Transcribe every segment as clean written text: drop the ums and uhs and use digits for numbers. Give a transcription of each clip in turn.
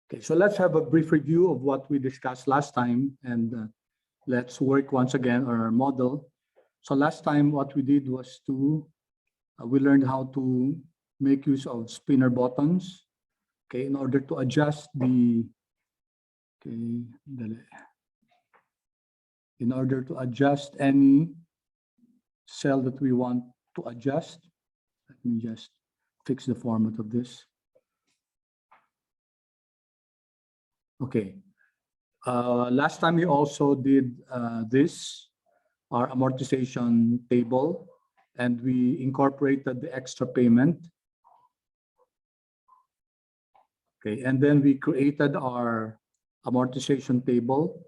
Okay, so let's have a brief review of what we discussed last time, and let's work once again on our model. So last time what we did was we learned how to make use of spinner buttons, okay, in order to adjust in order to adjust any cell that we want to adjust. Let me just fix the format of this. Okay. Last time we also did our amortization table, and we incorporated the extra payment. Okay, and then we created our amortization table.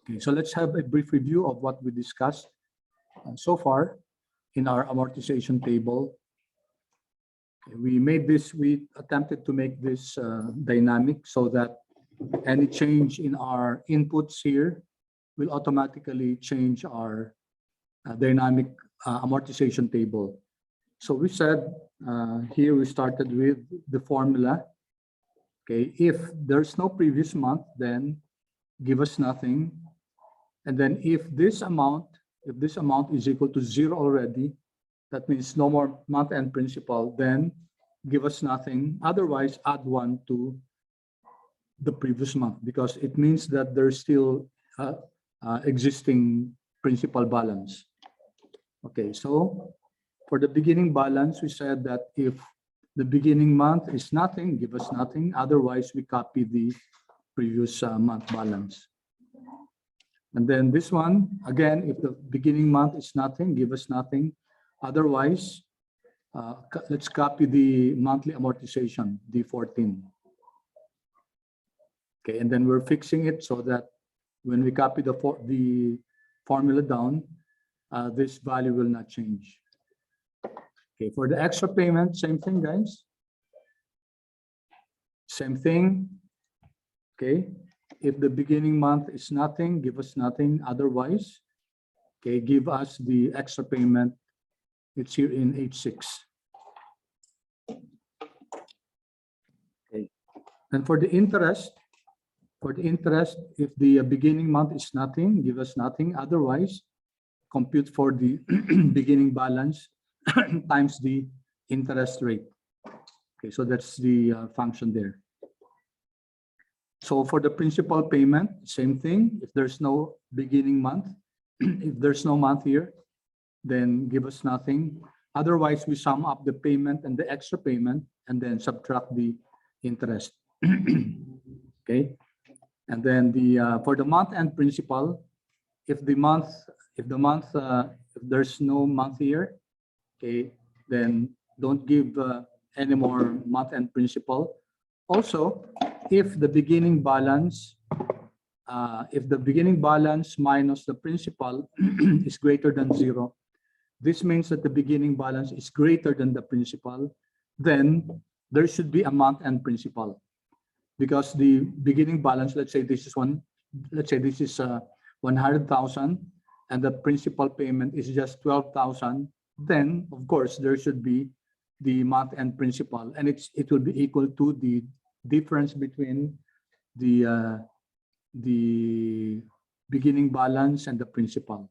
Okay, so let's have a brief review of what we discussed so far in our amortization table. We attempted to make this dynamic so that any change in our inputs here will automatically change our dynamic amortization table. So we said here we started with the formula. Okay, if there's no previous month, then give us nothing. And then if this amount is equal to 0 already, that means no more month-end principal, then give us nothing. Otherwise, add 1 to the previous month, because it means that there's still existing principal balance. Okay, so for the beginning balance, we said that if the beginning month is nothing, give us nothing. Otherwise, we copy the previous month balance. And then this one, again, if the beginning month is nothing, give us nothing. Otherwise, let's copy the monthly amortization, D14. Okay, and then we're fixing it so that when we copy the formula down, this value will not change. Okay, for the extra payment, same thing, guys. Same thing. Okay, if the beginning month is nothing, give us nothing. Otherwise, okay, give us the extra payment. It's here in H6. Okay, and for the interest, if the beginning month is nothing, give us nothing. Otherwise, compute for the beginning balance times the interest rate. Okay, so that's the function there. So for the principal payment, same thing. If there's no beginning month, if there's no month here, then give us nothing. Otherwise, we sum up the payment and the extra payment and then subtract the interest. Okay, and then for the month-end principal, if there's no month here, okay, then don't give any more month-end principal. Also, if the beginning balance minus the principal is greater than 0, this means that the beginning balance is greater than the principal, then there should be a month-end principal. Because the beginning balance, let's say this is 100,000, and the principal payment is just 12,000, then of course there should be the month-end principal, and it will be equal to the difference between the beginning balance and the principal.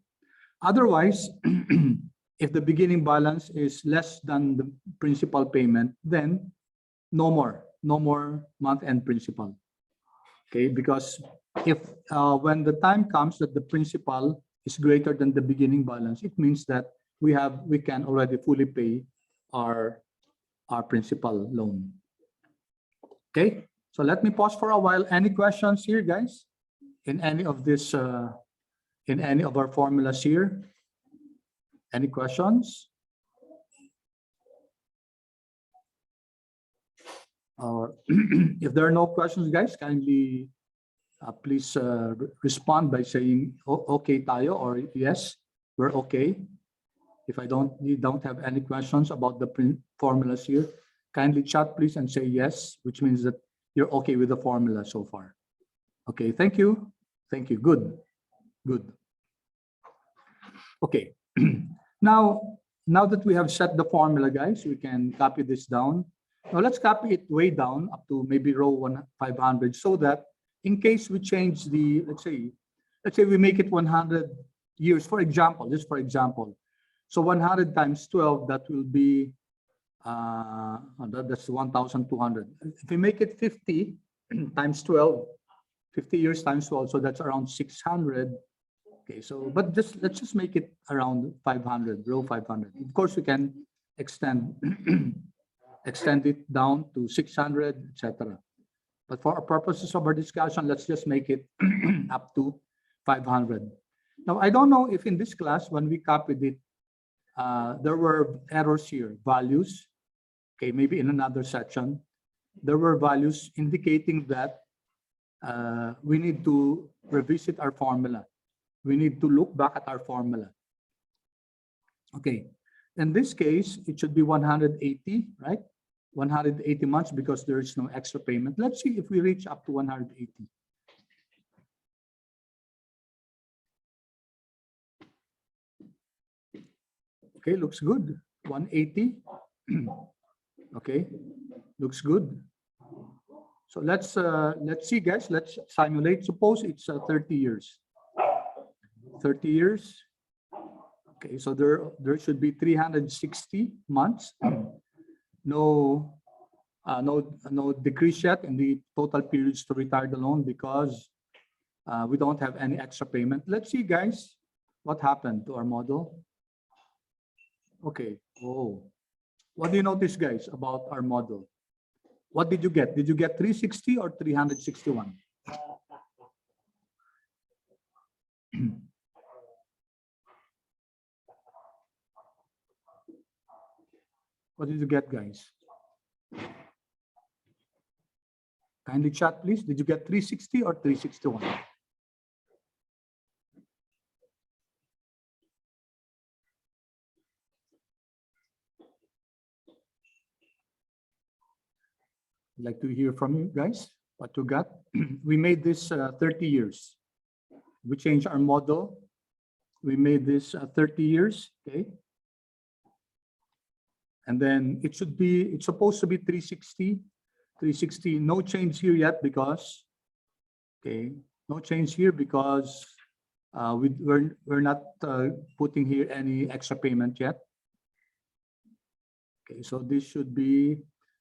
Otherwise, if the beginning balance is less than the principal payment, then no more month-end principal. Okay, because if when the time comes that the principal is greater than the beginning balance, it means that we can already fully pay our principal loan. Okay, so let me pause for a while. Any questions here, guys? In any of this, in any of our formulas here? Any questions? Or if there are no questions, guys, kindly please respond by saying okay tayo, or yes, we're okay. If you don't have any questions about the formulas here, kindly chat please and say yes, which means that you're okay with the formula so far. Okay, thank you. Thank you. Good. Okay. Now that we have set the formula, guys, we can copy this down. Now let's copy it way down up to maybe row 500 so that in case we change the, let's say we make it 100 years, for example, just for example. So 100 times 12, that will be, that's 1,200. If we make it 50 times 12, 50 years times 12, so that's around 600. Okay, so, but let's just make it around 500, row 500. Of course, we can extend extend it down to 600, etc. But for our purposes of our discussion, let's just make it up to 500. Now, I don't know if in this class, when we copied it, there were errors here, values. Okay, maybe in another section, there were values indicating that we need to revisit our formula. We need to look back at our formula. Okay, in this case, it should be 180, right? 180 months because there is no extra payment. Let's see if we reach up to 180. Okay, looks good. 180. Okay, looks good. So let's see, guys. Let's simulate. Suppose it's 30 years. 30 years. Okay, so there should be 360 months. No decrease yet in the total periods to retire the loan because we don't have any extra payment. Let's see, guys, what happened to our model. Okay. Oh, what do you notice, guys, about our model? What did you get? Did you get 360 or 361? What did you get, guys? Kindly chat, please. Did you get 360 or 361? I'd like to hear from you guys, what you got. We made this 30 years. We changed our model. We made this 30 years, okay? And then it's supposed to be 360, 360, no change here yet because, okay, no change here because we're not putting here any extra payment yet. Okay, so this should be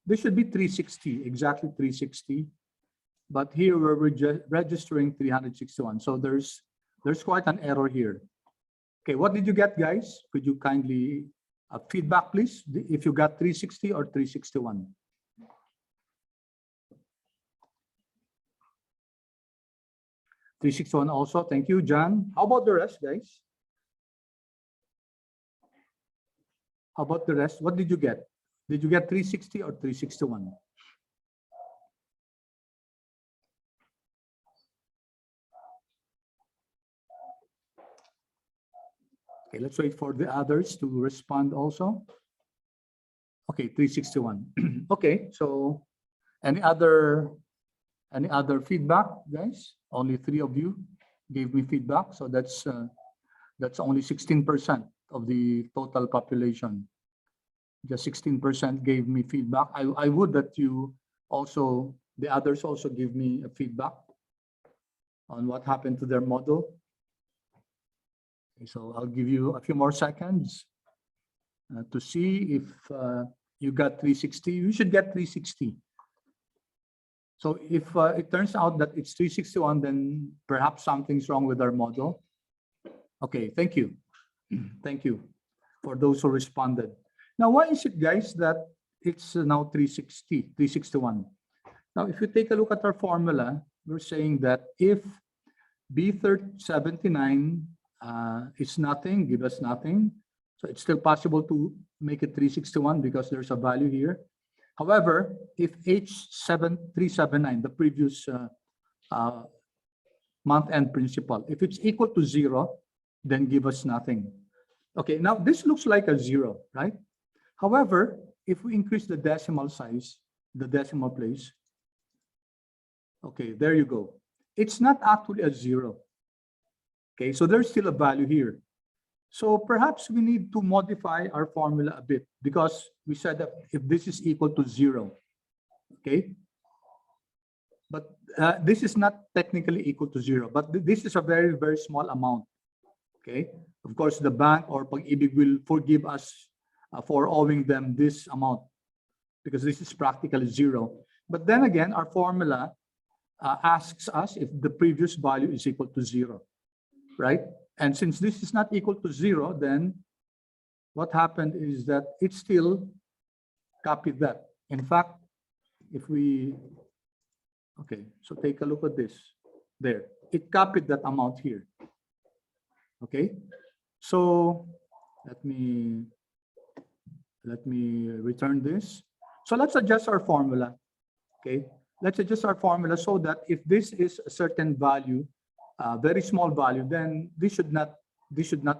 360, exactly 360. But here we're just registering 361. So there's quite an error here. Okay, what did you get, guys? Could you kindly feedback, please, if you got 360 or 361? $361 also. Thank you, John. How about the rest, guys? How about the rest? What did you get? Did you get 360 or 361? Okay, let's wait for the others to respond also. Okay, 361. Okay, so any other feedback, guys? Only 3 of you gave me feedback, so that's only 16% of the total population. Just 16% gave me feedback. I would that you also, the others also give me a feedback on what happened to their model. Okay, so I'll give you a few more seconds to see if you got 360. You should get 360. So if it turns out that it's 361, then perhaps something's wrong with our model. Okay, thank you. Thank you for those who responded. Now, why is it, guys, that it's now 360, 361? Now, if you take a look at our formula, we're saying that if B79 is nothing, give us nothing. So it's still possible to make it 361 because there's a value here. However, if H7379, the previous month-end principal, if it's equal to 0, then give us nothing. Okay, now this looks like a 0, right? However, if we increase the decimal size, the decimal place, okay, there you go. It's not actually a 0. Okay, so there's still a value here. So perhaps we need to modify our formula a bit because we said that if this is equal to 0, okay? But this is not technically equal to 0, but this is a very, very small amount, okay? Of course, the bank or Pag-ibig will forgive us for owing them this amount because this is practically 0. But then again, our formula asks us if the previous value is equal to 0, right? And since this is not equal to 0, then what happened is that it still copied that. In fact, if we, okay, so take a look at this. There, it copied that amount here. Okay, so let me return this. So let's adjust our formula. Okay, let's adjust our formula so that if this is a certain value, very small value, then this should not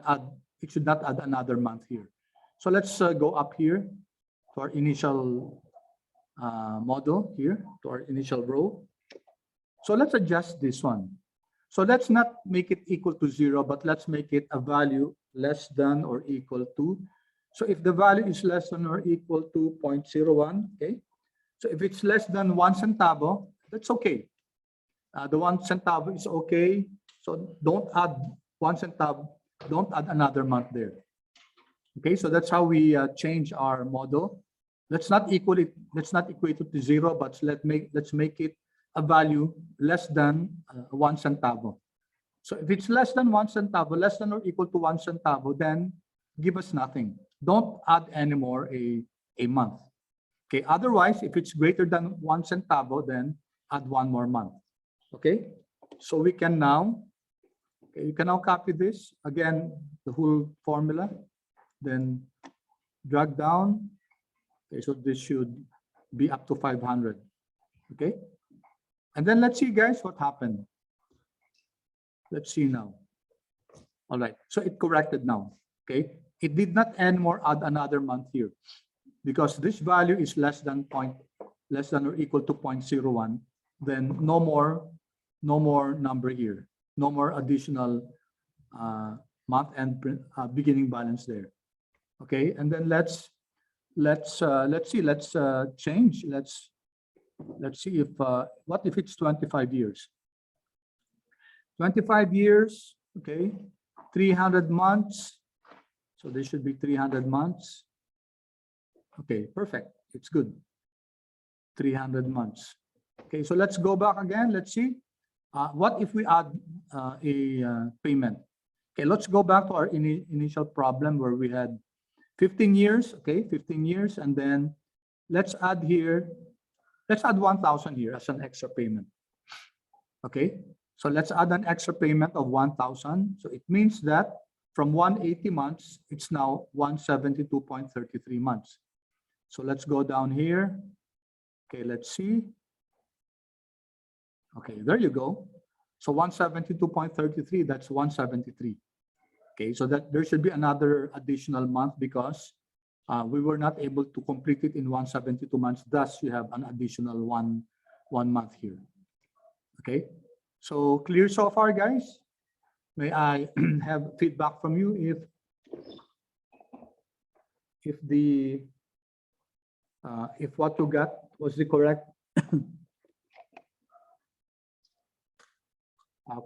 add, it should not add another month here. So let's go up here to our initial model here, to our initial row. So let's adjust this one. So let's not make it equal to 0, but let's make it a value less than or equal to. So if the value is less than or equal to 0.01, okay. So if it's less than 1 centavo, that's okay. The 1 centavo is okay. So don't add 1 centavo, don't add another month there. Okay, so that's how we change our model. Let's not equal it, let's not equate it to 0, but let's make it a value less than 1 centavo. So if it's less than 1 centavo, less than or equal to 1 centavo, then give us nothing. Don't add anymore a month. Okay, otherwise, if it's greater than 1 centavo, then add 1 more month. Okay, so we can now, okay, you can now copy this again, the whole formula, then drag down. Okay, so this should be up to 500. Okay, and then let's see, guys, what happened. Let's see now. All right, so it corrected now. Okay, it did not anymore add another month here because this value is less than or equal to 0.01. Then no more number here, no more additional month and beginning balance there. Okay, and then let's change. Let's see if what if it's 25 years. 25 years, okay, 300 months. So this should be 300 months. Okay, perfect. It's good. 300 months. Okay, so let's go back again. Let's see. What if we add a payment? Okay, let's go back to our initial problem where we had 15 years. Okay, 15 years. And then let's add here, let's add 1,000 here as an extra payment. Okay, so let's add an extra payment of 1,000. So it means that from 180 months, it's now 172.33 months. So let's go down here. Okay, let's see. Okay, there you go. So 172.33, that's 173. Okay, so that there should be another additional month because we were not able to complete it in 172 months. Thus, you have an additional one month here. Okay, so clear so far, guys? May I have feedback from you if what you got was the correct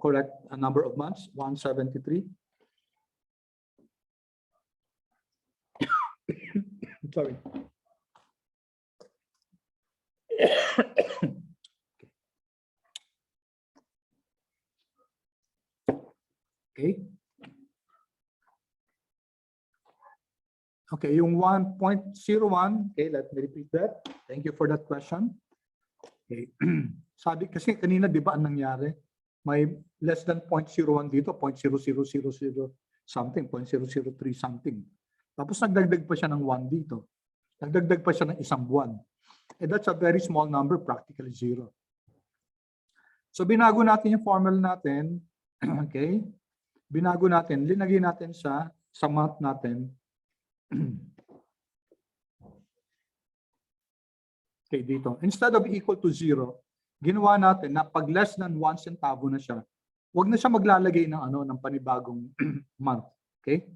correct number of months, 173. Sorry. Okay. Okay, yung 1.01, okay, let me repeat that. Thank you for that question. Okay. Sabi kasi kanina, di ba ang nangyari? May less than 0.01 dito, 0.0000 something, 0.003 something. Tapos nagdagdag pa siya ng 1 dito. Nagdagdag pa siya ng isang buwan. And that's a very small number, practically 0. So binago natin yung formula natin. Okay? Binago natin, linagay natin sa month natin. Okay, dito. Instead of equal to 0, ginawa natin na pag less than 1 centavo na siya, wag na siya maglalagay ng ng panibagong month. Okay?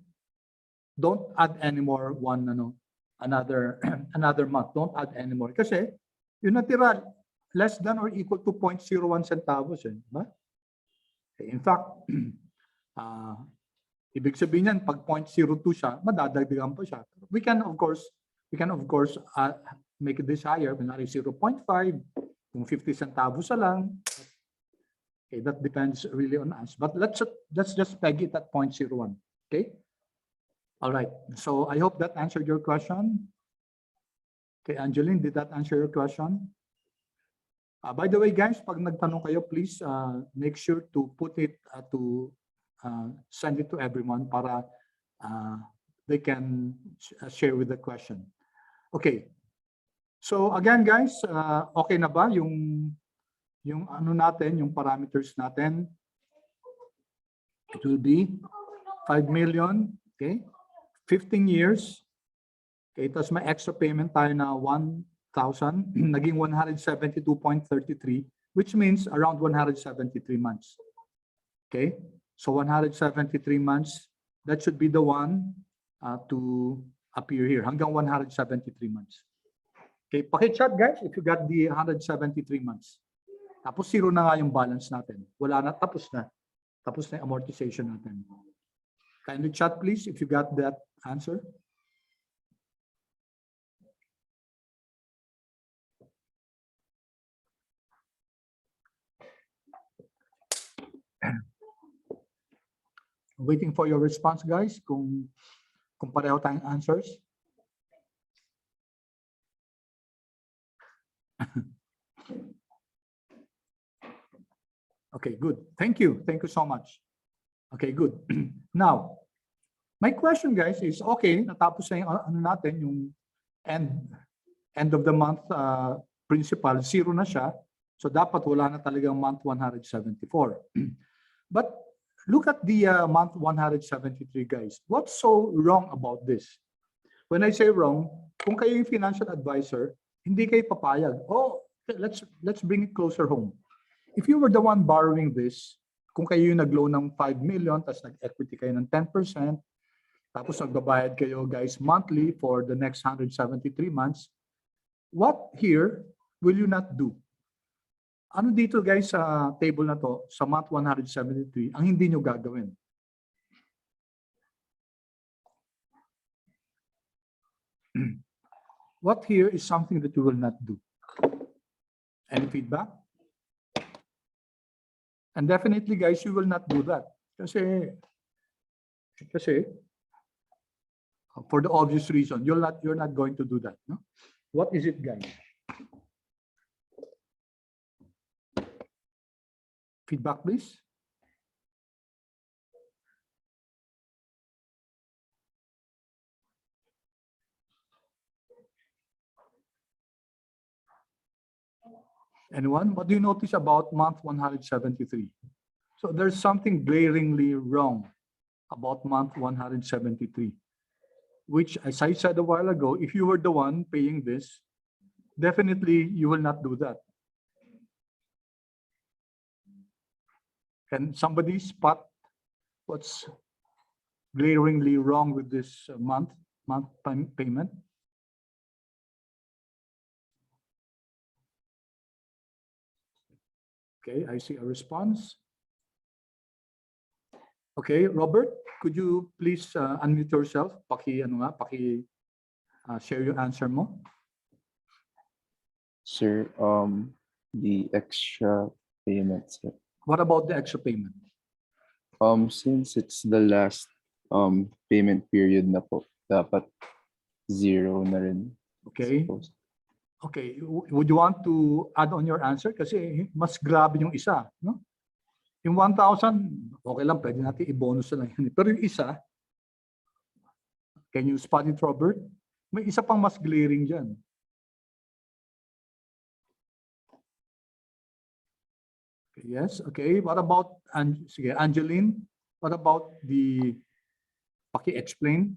don't add anymore another another month. Don't add anymore. Kasi yung natira, less than or equal to 0.01 centavos. Ba? In fact, ibig sabihin yan, pag 0.02 siya, madadagdagan pa siya. We can of course make this higher, kunwari 0.5, kung 50 centavos na lang. Okay, that depends really on us. But let's just peg it at 0.01. Okay. All right. So I hope that answered your question. Okay, Angeline, did that answer your question? By the way, guys, pag nagtanong kayo, please make sure to put it send it to everyone para they can share with the question. Okay. So again, guys, okay na ba yung ano natin, yung parameters natin? It will be 5 million, okay? 15 years. Okay, tapos may extra payment tayo na 1,000, naging 172.33, which means around 173 months. Okay, so 173 months, that should be the one to appear here, hanggang 173 months. Okay, paki-chat guys if you got the 173 months. Tapos zero na nga yung balance natin. Wala na, tapos na. Tapos na yung amortization natin. Kindly chat please if you got that answer. Waiting for your response, guys, kung pareho tayong answers. Okay, good. Thank you. Thank you so much. Okay, good. Now, my question, guys, is okay, natapos na yung ano natin, yung end of the month principal, zero na siya. So dapat wala na talagang month 174. But look at the month 173, guys. What's so wrong about this? When I say wrong, kung kayo yung financial advisor, hindi kayo papayag. Oh, let's bring it closer home. If you were the one borrowing this, kung kayo yung nag-loan ng 5 million, tapos nag-equity kayo ng 10%, tapos nagbabayad kayo, guys, monthly for the next 173 months, what here will you not do? Ano dito, guys, sa table na to, sa month 173, ang hindi nyo gagawin? What here is something that you will not do? Any feedback? And definitely, guys, you will not do that. Kasi for the obvious reason, you're not going to do that. No? What is it, guys? Feedback, please. Anyone? What do you notice about month 173? So there's something glaringly wrong about month 173, which, as I said a while ago, if you were the one paying this, definitely you will not do that. Can somebody spot what's glaringly wrong with this month payment? Okay, I see a response. Okay, Robert, could you please unmute yourself? Share your answer mo. Sir, the extra payment, sir. What about the extra payment? Since it's the last payment period na po, dapat zero na rin. Okay. Suppose. Okay, would you want to add on your answer? Kasi mas grabe yung isa, no? Yung 1,000, okay lang, pwede natin i-bonus na lang yan. Pero yung isa, can you spot it, Robert? May isa pang mas glaring dyan. Okay, yes, okay. What about, sige, Angeline? What about the, paki-explain?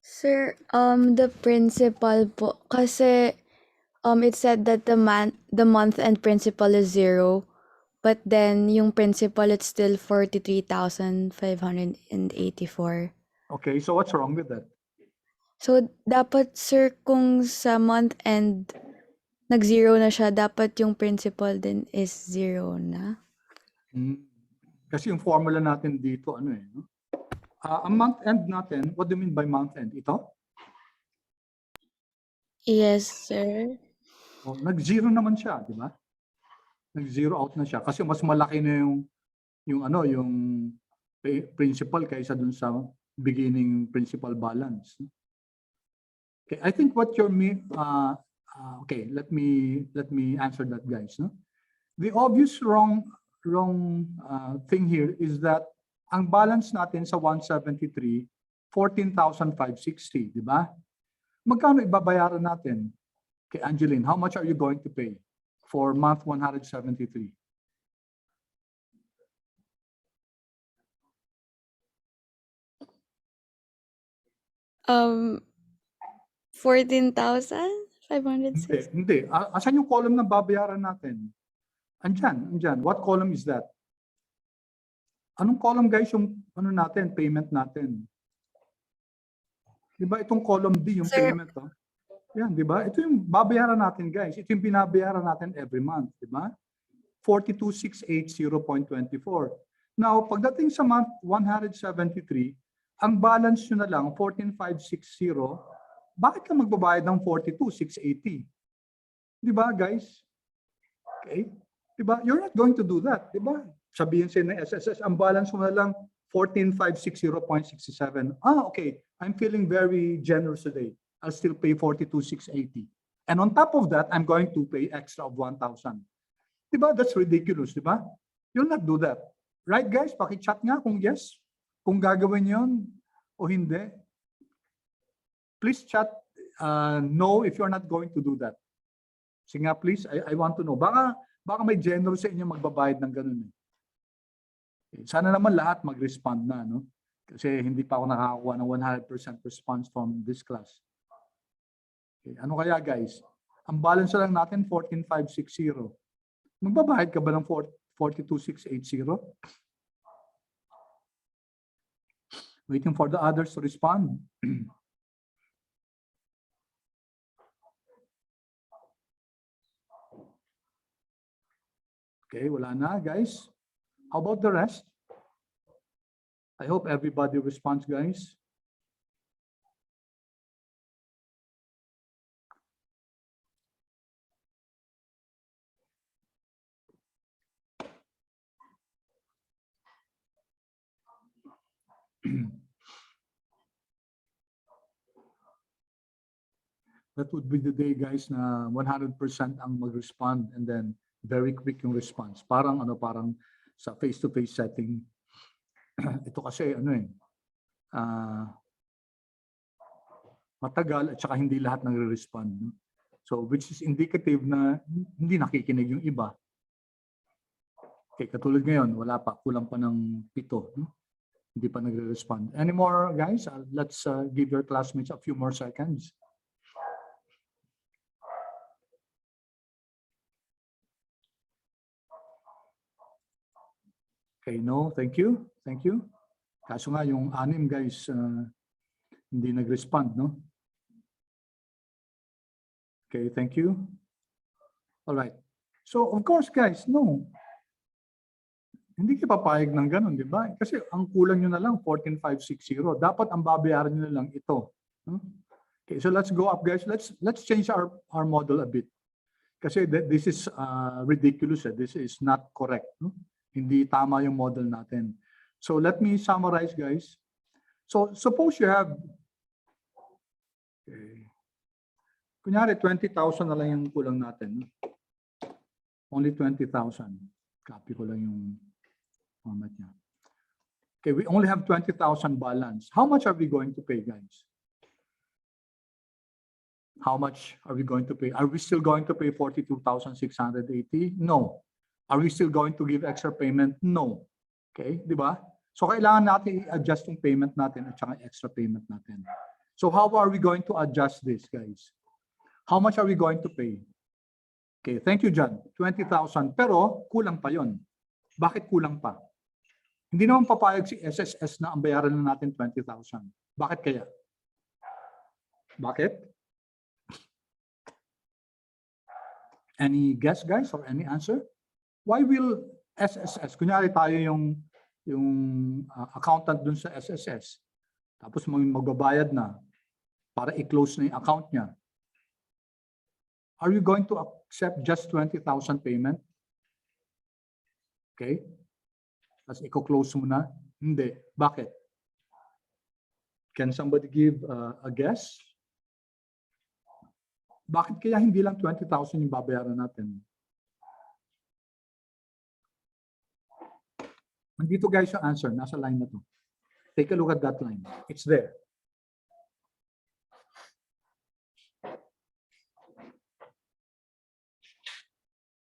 Sir, the principal po, kasi it said that the month end principal is 0, but then yung principal it's still 43,584. Okay, so what's wrong with that? So, dapat sir kung sa month end nag-zero na siya, dapat yung principal din is zero na? Hmm. Kasi yung formula natin dito, ano eh, no? Ang month end natin, what do you mean by month end? Ito? Yes, sir. O, nag-zero naman siya, di ba? Nag-zero out na siya kasi mas malaki na yung ano, yung principal kaysa dun sa beginning principal balance. Okay, I think what you're okay, let me answer that, guys. No? The obvious wrong thing here is that ang balance natin sa 173, 14,560, di ba? Magkano ibabayaran natin? Okay, Angeline, how much are you going to pay for month 173? Um, 14,506? Hindi. Asan yung column na babayaran natin? Andyan. What column is that? Anong column, guys, yung ano natin, payment natin? Di ba itong column D, yung Sir, payment, oh? Yan, di ba? Ito yung babayaran natin, guys. Ito yung binabayaran natin every month, di ba? 42,680.24. Now, pagdating sa month 173, ang balance nyo na lang, 14,560, bakit ka magbabayad ng 42,680? Di ba, guys? Okay? Di ba? You're not going to do that, di ba? Sabihin sa'yo ng SSS, ang balance mo na lang 14,560.67. Okay. I'm feeling very generous today. I'll still pay 42,680. And on top of that, I'm going to pay extra of 1,000. Di ba? That's ridiculous, di ba? You'll not do that. Right, guys? Paki-chat nga kung yes. Kung gagawin yon o hindi. Please chat no if you're not going to do that. Sige nga, please. I want to know. Baka may generous sa inyo magbabayad ng ganun. Sana naman lahat mag-respond na, no? Kasi hindi pa ako nakakakuha ng 100% response from this class. Okay. Ano kaya, guys? Ang balance lang natin, 14,560. Magbabayad ka ba ng 42,680? Waiting for the others to respond. Okay, wala na, guys. How about the rest? I hope everybody responds, guys. That would be the day, guys, na 100% ang mag-respond and then very quick yung response. Parang sa face-to-face setting. Ito kasi matagal at saka hindi lahat nagre-respond. No? So which is indicative na hindi nakikinig yung iba. Okay, katulad ngayon, wala pa, kulang pa ng 7. No? Hindi pa nagre-respond. Any more, guys? Let's give your classmates a few more seconds. Okay, no, thank you. Thank you. Kaso nga yung 6, guys, hindi nag-respond, no? Okay, thank you. All right. So, of course, guys, no. Hindi ka papayag ng ganun, di ba? Kasi ang kulang nyo na lang, 14,560. Dapat ang babayaran nyo na lang ito. No? Okay, so let's go up, guys. Let's change our model a bit. Kasi this is ridiculous. This is not correct. No? Hindi tama yung model natin. So let me summarize, guys. So suppose you have, kunyari 20,000 na lang yung kulang natin. Only 20,000. Copy ko lang yung format niya. Okay, we only have 20,000 balance. How much are we going to pay, guys? How much are we going to pay? Are we still going to pay 42,680? No. Are we still going to give extra payment? No. Okay, di ba? So kailangan natin i-adjust yung payment natin at saka extra payment natin. So how are we going to adjust this, guys? How much are we going to pay? Okay, thank you, John. 20,000. Pero kulang pa yon. Bakit kulang pa? Hindi naman papayag si SSS na ang bayaran na natin 20,000. Bakit kaya? Bakit? Any guess, guys, or any answer? Why will SSS, kunyari tayo yung accountant dun sa SSS, tapos magbabayad na para i-close na yung account niya. Are you going to accept just 20,000 payment? Okay? Tapos i-close muna? Hindi. Bakit? Can somebody give a guess? Bakit kaya hindi lang 20,000 yung babayaran natin? Nandito guys yung answer. Nasa line na to. Take a look at that line. It's there.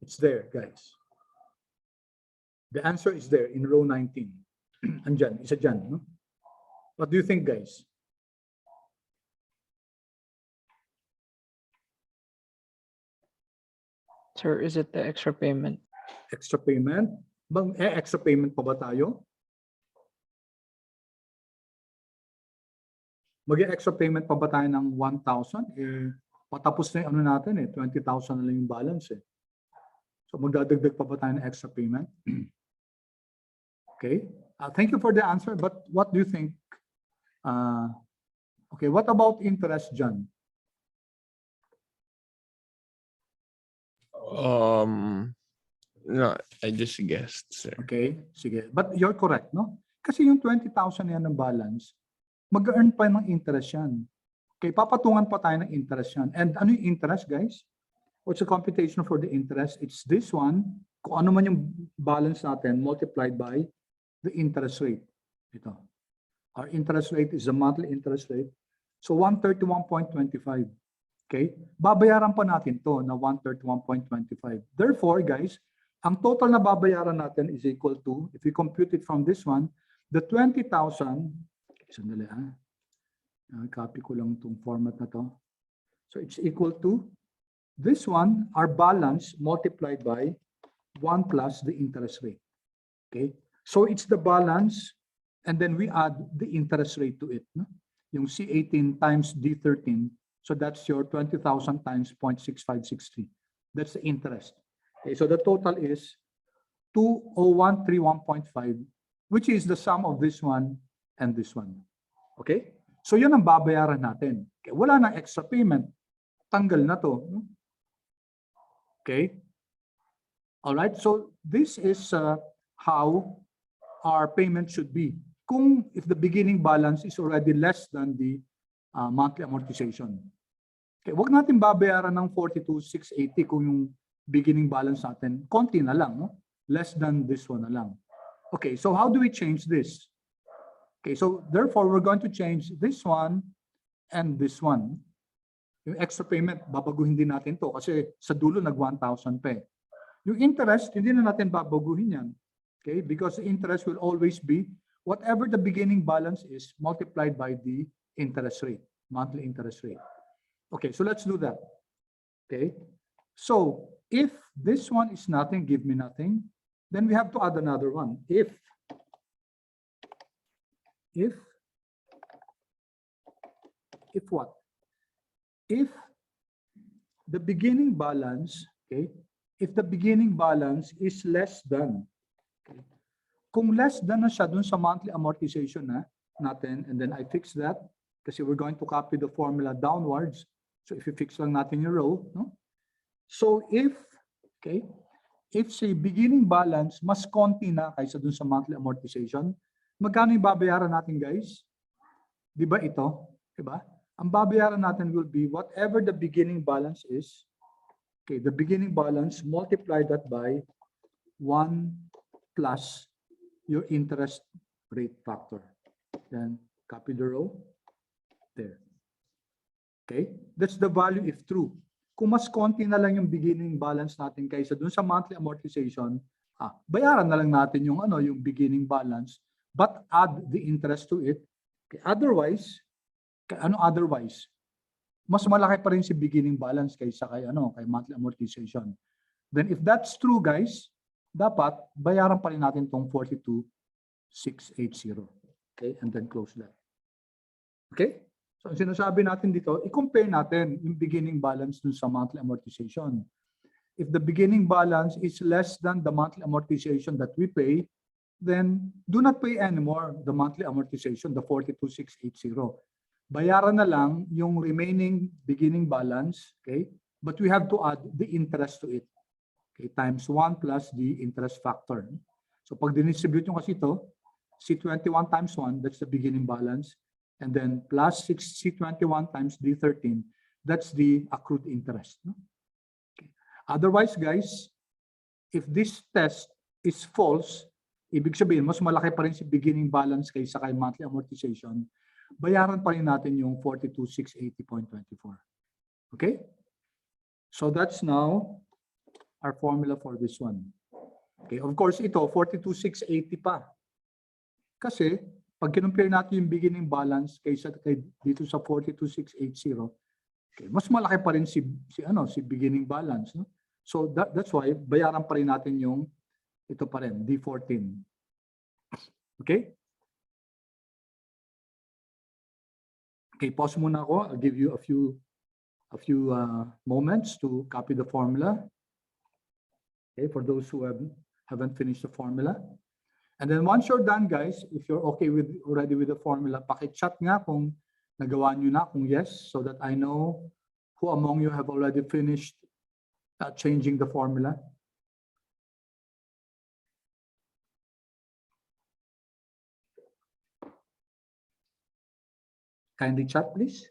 It's there, guys. The answer is there in row 19. Andyan, isa dyan. No? What do you think, guys? Sir, is it the extra payment? Extra payment? Extra payment pa ba tayo? Mag-extra payment pa ba tayo ng 1,000? Patapos na yung ano natin 20,000 na lang yung balance So magdadagdag pa ba tayo ng extra payment? Okay. Thank you for the answer, but what do you think? Okay, what about interest, John? No, I just guessed, sir. Okay, sige. But you're correct, no? Kasi yung 20,000 yan ng balance, mag-earn pa ng interest yan. Okay, papatungan pa tayo ng interest yan. And ano yung interest, guys? What's the computation for the interest? It's this one. Kung ano man yung balance natin multiplied by the interest rate. Ito. Our interest rate is the monthly interest rate. So 131.25. Okay? Babayaran pa natin to na 131.25. Therefore, guys, ang total na babayaran natin is equal to, if we compute it from this one, the 20,000, sandali copy ko lang itong format na to. So it's equal to this one, our balance multiplied by 1 plus the interest rate. Okay? So it's the balance and then we add the interest rate to it. No? Yung C18 times D13. So that's your 20,000 times 0.6563. That's the interest. Okay, so the total is 20131.5, which is the sum of this one and this one. Okay? So yun ang babayaran natin. Okay, wala nang extra payment. Tanggal na to. Okay? All right, so this is how our payment should be. If the beginning balance is already less than the monthly amortization. Okay, wag natin babayaran ng 42,680 kung yung beginning balance natin konti na lang, no? Less than this one na lang. Okay, so how do we change this? Okay, so therefore we're going to change this one and this one. Yung extra payment, babaguhin din natin to kasi sa dulo nag 1,000 pa. Yung interest, hindi na natin babaguhin yan. Okay, because the interest will always be whatever the beginning balance is multiplied by the interest rate, monthly interest rate. Okay, so let's do that. Okay, so if this one is nothing, give me nothing, then we have to add another one. If what? If the beginning balance, okay, if the beginning balance is less than, okay, kung less than na siya dun sa monthly amortization natin, and then I fix that, kasi we're going to copy the formula downwards. So if you fix lang natin yung row, no? So if, okay, if say beginning balance mas konti na kaysa dun sa monthly amortization, magkano yung babayaran natin, guys? Di ba ito? Di ba? Ang babayaran natin will be whatever the beginning balance is. Okay, the beginning balance, multiply that by 1 plus your interest rate factor. Then copy the row. There. Okay, that's the value if true. Kung mas konti na lang yung beginning balance natin kaysa dun sa monthly amortization, bayaran na lang natin yung yung beginning balance, but add the interest to it. Okay, otherwise, otherwise? Mas malaki pa rin si beginning balance kaysa kay monthly amortization. Then if that's true, guys, dapat bayaran pa rin natin tong 42 Okay, and then close that. Okay? So ang sinasabi natin dito, i-compare natin yung beginning balance dun sa monthly amortization. If the beginning balance is less than the monthly amortization that we pay, then do not pay anymore the monthly amortization, the 42,680. Bayaran na lang yung remaining beginning balance, okay? But we have to add the interest to it. Okay, times 1 plus the interest factor. So pag dinistribute nyo kasi ito, C21 times 1, that's the beginning balance. And then plus C21 times D13, that's the accrued interest. Okay. Otherwise, guys, if this test is false, ibig sabihin, mas malaki pa rin si beginning balance kaysa kay monthly amortization, bayaran pa rin natin yung 42,680.24. Okay? So that's now our formula for this one. Okay, of course, ito, 42,680 pa. Kasi, pag kinumpare natin yung beginning balance kaysa dito sa 42,680, okay, mas malaki pa rin si beginning balance. No? So that's why bayaran pa rin natin yung ito pa rin, D14. Okay? Okay, pause muna ako. I'll give you a few moments to copy the formula. Okay, for those who haven't finished the formula. And then once you're done, guys, if you're okay already with the formula, paki-chat nga kung nagawa nyo na, kung yes, so that I know who among you have already finished changing the formula. Kindly chat, please.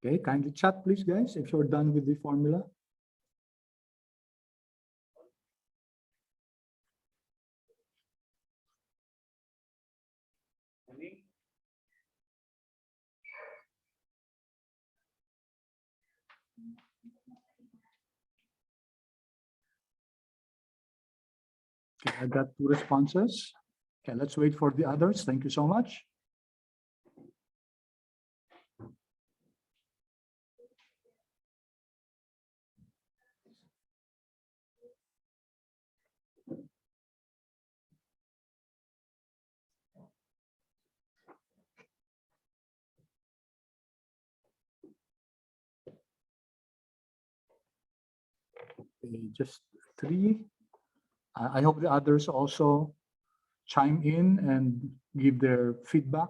Okay, kindly chat, please, guys, if you're done with the formula. Okay, I got 2 responses. Okay, let's wait for the others. Thank you so much. Okay, just 3. I hope the others also chime in and give their feedback.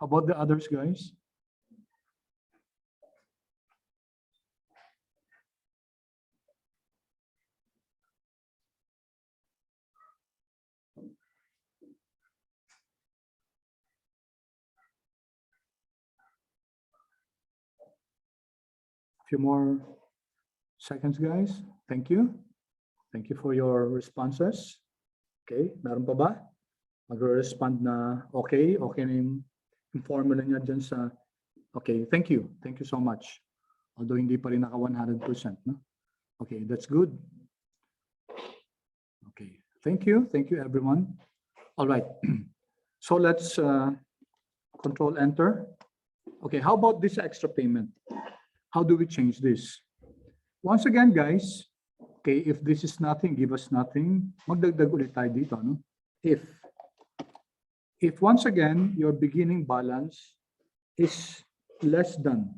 How about the others, guys? Few more seconds, guys. Thank you. Thank you for your responses. Okay, meron pa ba? Mag-respond na okay na yung formula niya dyan sa okay. Thank you so much. Although hindi pa rin naka 100%, no? Okay, that's good. Okay, thank you everyone. All right, so let's control enter. Okay, how about this extra payment? How do we change this? Once again, guys, okay, if this is nothing, give us nothing. Magdagdag ulit tayo dito, no? If once again, your beginning balance is less than,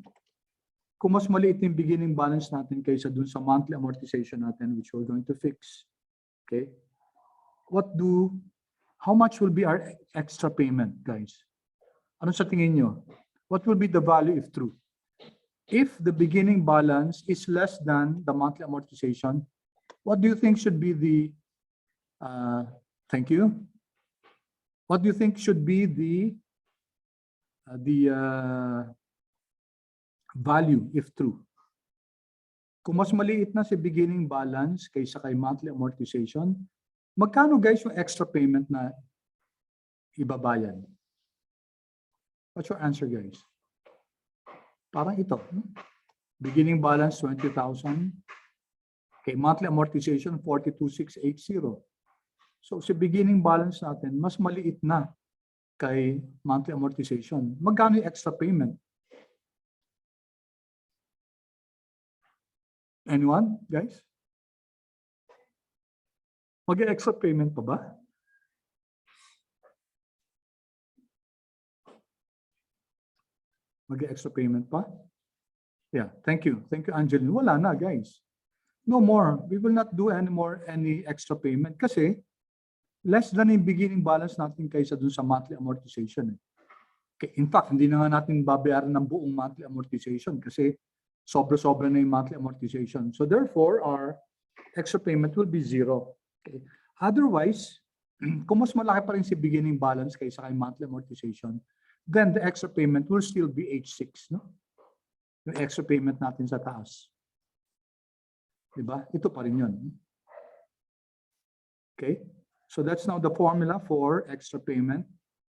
kung mas maliit yung beginning balance natin kaysa dun sa monthly amortization natin, which we're going to fix, okay? How much will be our extra payment, guys? Ano sa tingin nyo? What will be the value if true? If the beginning balance is less than the monthly amortization, what do you think should be the, thank you. What do you think should be the value if true? Kung mas maliit na si beginning balance kaysa kay monthly amortization, magkano guys yung extra payment na ibabayad? What's your answer, guys? Parang ito. Beginning balance 20,000. Okay, monthly amortization 42,680. So si beginning balance natin mas maliit na kay monthly amortization. Magkano yung extra payment? Anyone, guys? Mag-extra payment pa ba? Mag-extra payment pa? Yeah, thank you. Thank you, Angeline. Wala na, guys. No more. We will not do any extra payment kasi less than yung beginning balance natin kaysa dun sa monthly amortization. Okay. In fact, hindi na nga natin babayaran ng buong monthly amortization kasi sobra-sobra na yung monthly amortization. So therefore, our extra payment will be zero. Okay. Otherwise, kung mas malaki pa rin si beginning balance kaysa kay monthly amortization, then the extra payment will still be H6. No? Yung extra payment natin sa taas. Diba? Ito pa rin yun. Okay. So that's now the formula for extra payment.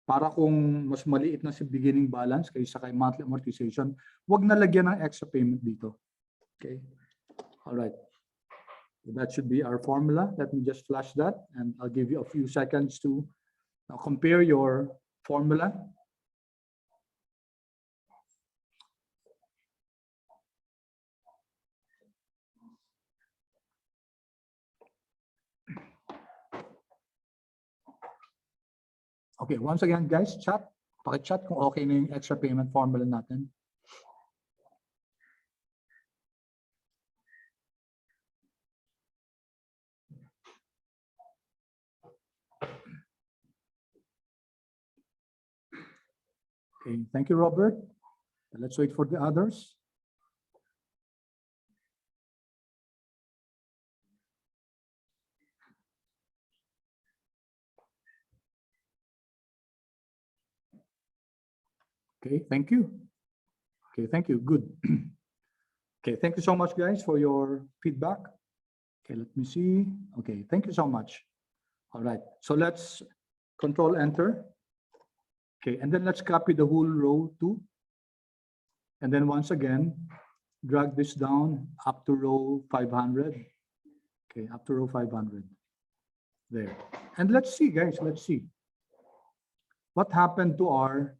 Para kung mas maliit na si beginning balance kaysa kay monthly amortization, wag na lagyan ng extra payment dito. Okay. All right. So that should be our formula. Let me just flash that and I'll give you a few seconds to compare your formula. Okay, once again guys, chat. Paki-chat kung okay na yung extra payment formula natin. Okay, thank you, Robert. Let's wait for the others. Okay, thank you. Okay, thank you. Good. Okay, thank you so much, guys, for your feedback. Okay, let me see. Okay, thank you so much. All right, so let's Control Enter. Okay, and then let's copy the whole row too. And then once again, drag this down up to row 500. Okay, up to row 500. There. And let's see, guys, let's see. What happened to our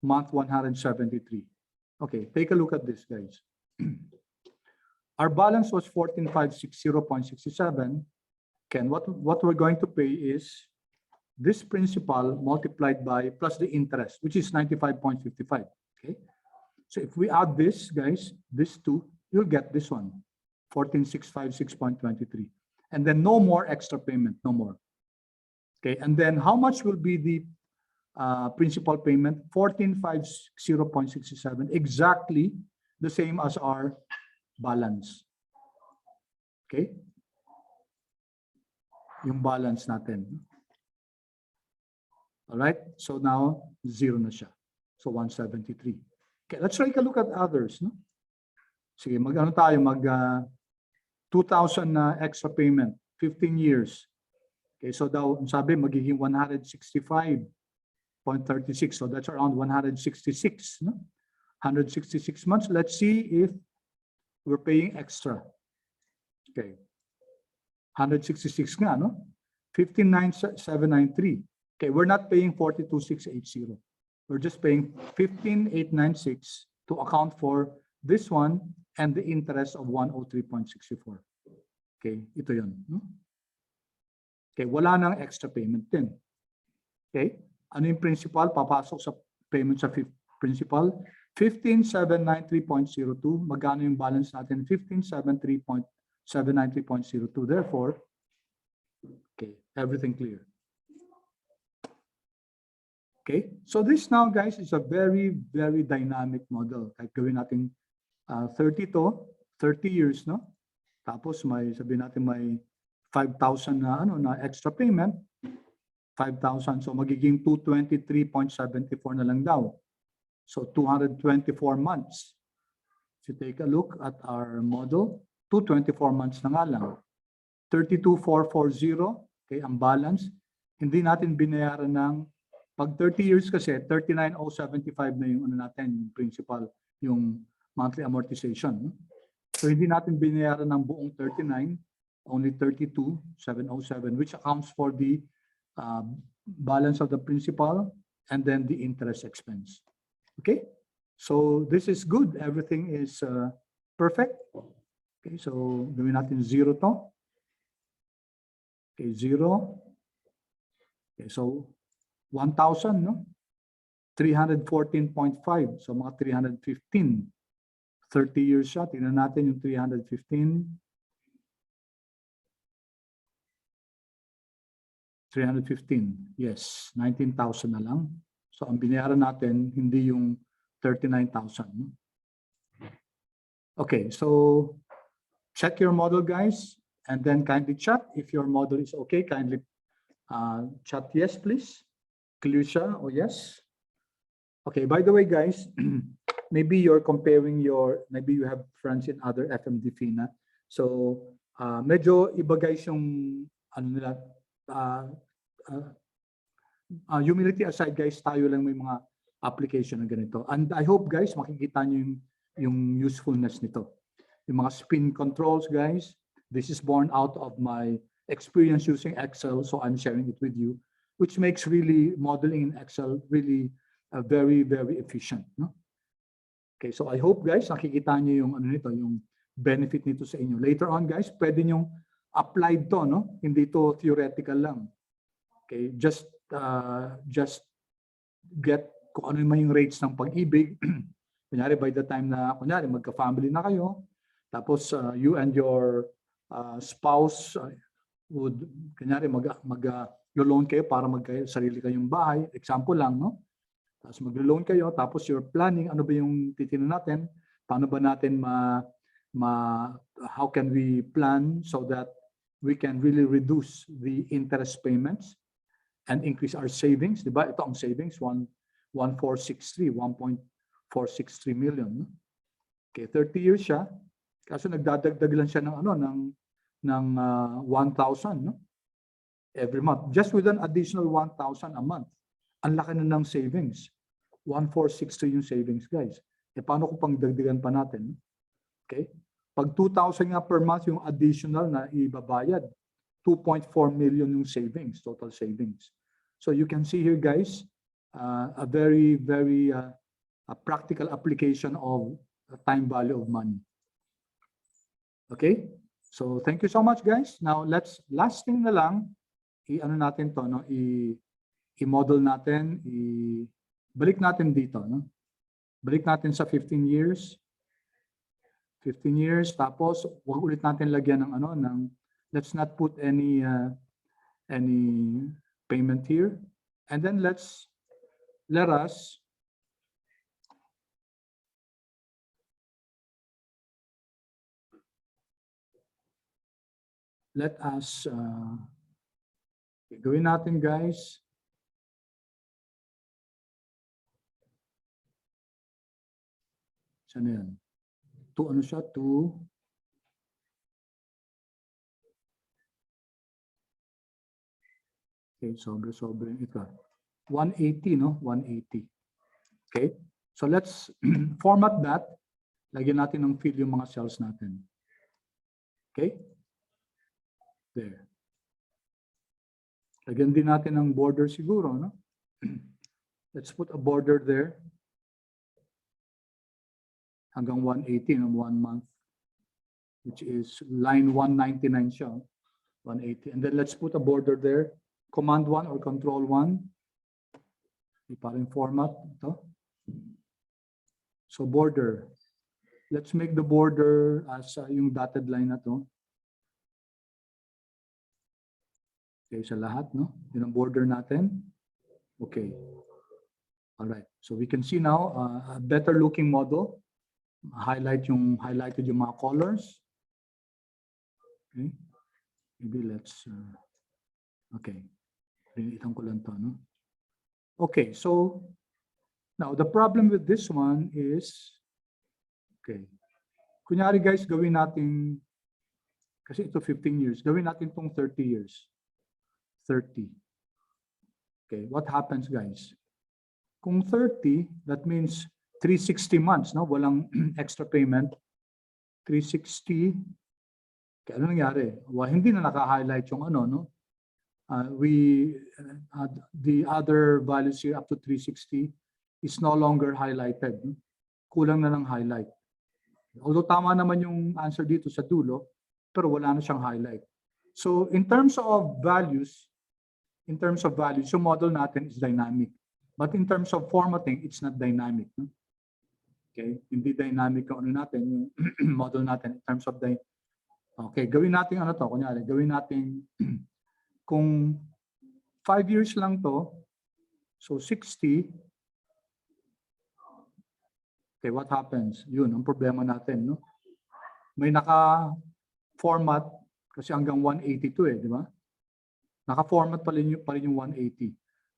month 173? Okay, take a look at this, guys. Our balance was 14,560.67. Okay, and what we're going to pay is this principal multiplied by plus the interest, which is 95.55. Okay, so if we add this, guys, this two, you'll get this one, 14,656.23. And then no more extra payment, no more. Okay, and then how much will be the principal payment? 14,560.67, exactly the same as our balance. Okay, yung balance natin. All right, so now zero na siya. So 173. Okay, let's take a look at others. No? Sige, mag-ano tayo, 2,000 na extra payment, 15 years. Okay, so daw, sabi, magiging 165.36. So that's around 166. No? 166 months. Let's see if we're paying extra. Okay. 166 nga, no? 15,793. Okay, we're not paying 42,680. We're just paying 15,896 to account for this one and the interest of 103.64. Okay, ito yun. No? Okay, wala nang extra payment din. Okay, ano yung principal? Papasok sa payment sa principal. 15,793.02. Magkano yung balance natin? 15,793.02. Therefore, okay, everything clear. Okay, so this now, guys, is a very, very dynamic model. Kahit gawin natin 30 years, no? Tapos may, sabihin natin may 5,000 na, na extra payment. 5,000. So magiging 223.74 na lang daw. So 224 months. If you take a look at our model, 224 months na nga lang. 32,440, okay, ang balance. Hindi natin binayaran ng, pag 30 years kasi, 39,075 na yung ano natin, yung principal, yung monthly amortization. So hindi natin binayaran ng buong 39, only 32,707, which accounts for the balance of the principal and then the interest expense. Okay, so this is good. Everything is perfect. Okay, so gawin natin 0 to. Okay, 0. Okay, so 1,000, no? 314.5. So mga 315. 30 years siya. Tingnan natin yung 315. 315. Yes, 19,000 na lang. So ang binayaran natin, hindi yung 39,000. No? Okay, so check your model, guys. And then kindly chat if your model is okay. Kindly chat yes, please. Clear siya o yes. Okay, by the way, guys, maybe you're comparing maybe you have friends in other FMDFINA. So medyo iba guys yung ano nila, humility aside guys, tayo lang may mga application na ganito. And I hope guys, makikita nyo yung usefulness nito. Yung mga spin controls guys, this is born out of my experience using Excel, so I'm sharing it with you, which makes really modeling in Excel really very, very efficient. No? Okay, so I hope guys, nakikita nyo yung ano nito, yung benefit nito sa inyo. Later on guys, pwede nyo applied to, no? Hindi to theoretical lang. Okay, just get kung ano yung rates ng pag-ibig. Kunyari by the time na kunyari magka-family na kayo, tapos you and your spouse would kunyari mag-loan kayo para sarili kayong bahay. Example lang, no? Tapos mag-loan kayo, tapos you're planning, ano ba yung titingnan natin? Paano ba natin how can we plan so that we can really reduce the interest payments and increase our savings, di ba? Ito ang savings, 1.463 million. Okay, 30 years siya. Kaso nagdadagdag lang siya ng 1,000, no? Every month. Just with an additional 1,000 a month. Ang laki na ng savings. 1,463 yung savings, guys. E paano kung pangdagdagan pa natin? Okay? Pag 2,000 nga per month yung additional na ibabayad, 2.4 million yung savings, total savings. So you can see here, guys, a very, very a practical application of time value of money. Okay? So thank you so much, guys. Now let's, last thing na lang, i-ano natin to, no? I-model natin, balik natin dito, no? Balik natin sa 15 years. 15 years, tapos wag ulit natin lagyan ng let's not put any payment here. And then let us gawin natin, guys. Saan yan? Ano siya? Okay, sobre ito. 180, no? 180. Okay? So let's format that. Lagyan natin ng fill yung mga cells natin. Okay? There. Lagyan din natin ng border siguro, no? Let's put a border there. Hanggang 180 in 1 month, which is line 199 siya, 180. And then let's put a border there, command 1 or control 1. Parang format ito. So border. Let's make the border as yung dotted line na to. Okay, sa lahat, no? Yun ang border natin. Okay. All right. So we can see now a better looking model. Highlighted yung mga colors. Okay. Maybe let's okay. Linitan ko lang to, no? Okay, so now the problem with this one is, okay, kunyari guys, gawin natin, kasi ito 15 years, gawin natin itong 30 years. 30. Okay, what happens guys? Kung 30, that means 360 months, no? Walang extra payment. 360. Okay, ano nangyari? Well, hindi na naka-highlight yung ano, no? The other values here up to 360 is no longer highlighted. No? Kulang na ng highlight. Although tama naman yung answer dito sa dulo, pero wala na siyang highlight. So in terms of values, yung model natin is dynamic. But in terms of formatting, it's not dynamic. No? Okay, hindi dynamic yung ano natin, yung model natin in terms of okay, gawin natin ano to, kunyari, gawin natin kung 5 years lang to, so 60. Okay, what happens? Yun, ang problema natin, no? May naka-format kasi hanggang 182 eh, di ba? Naka-format pa rin yung 180.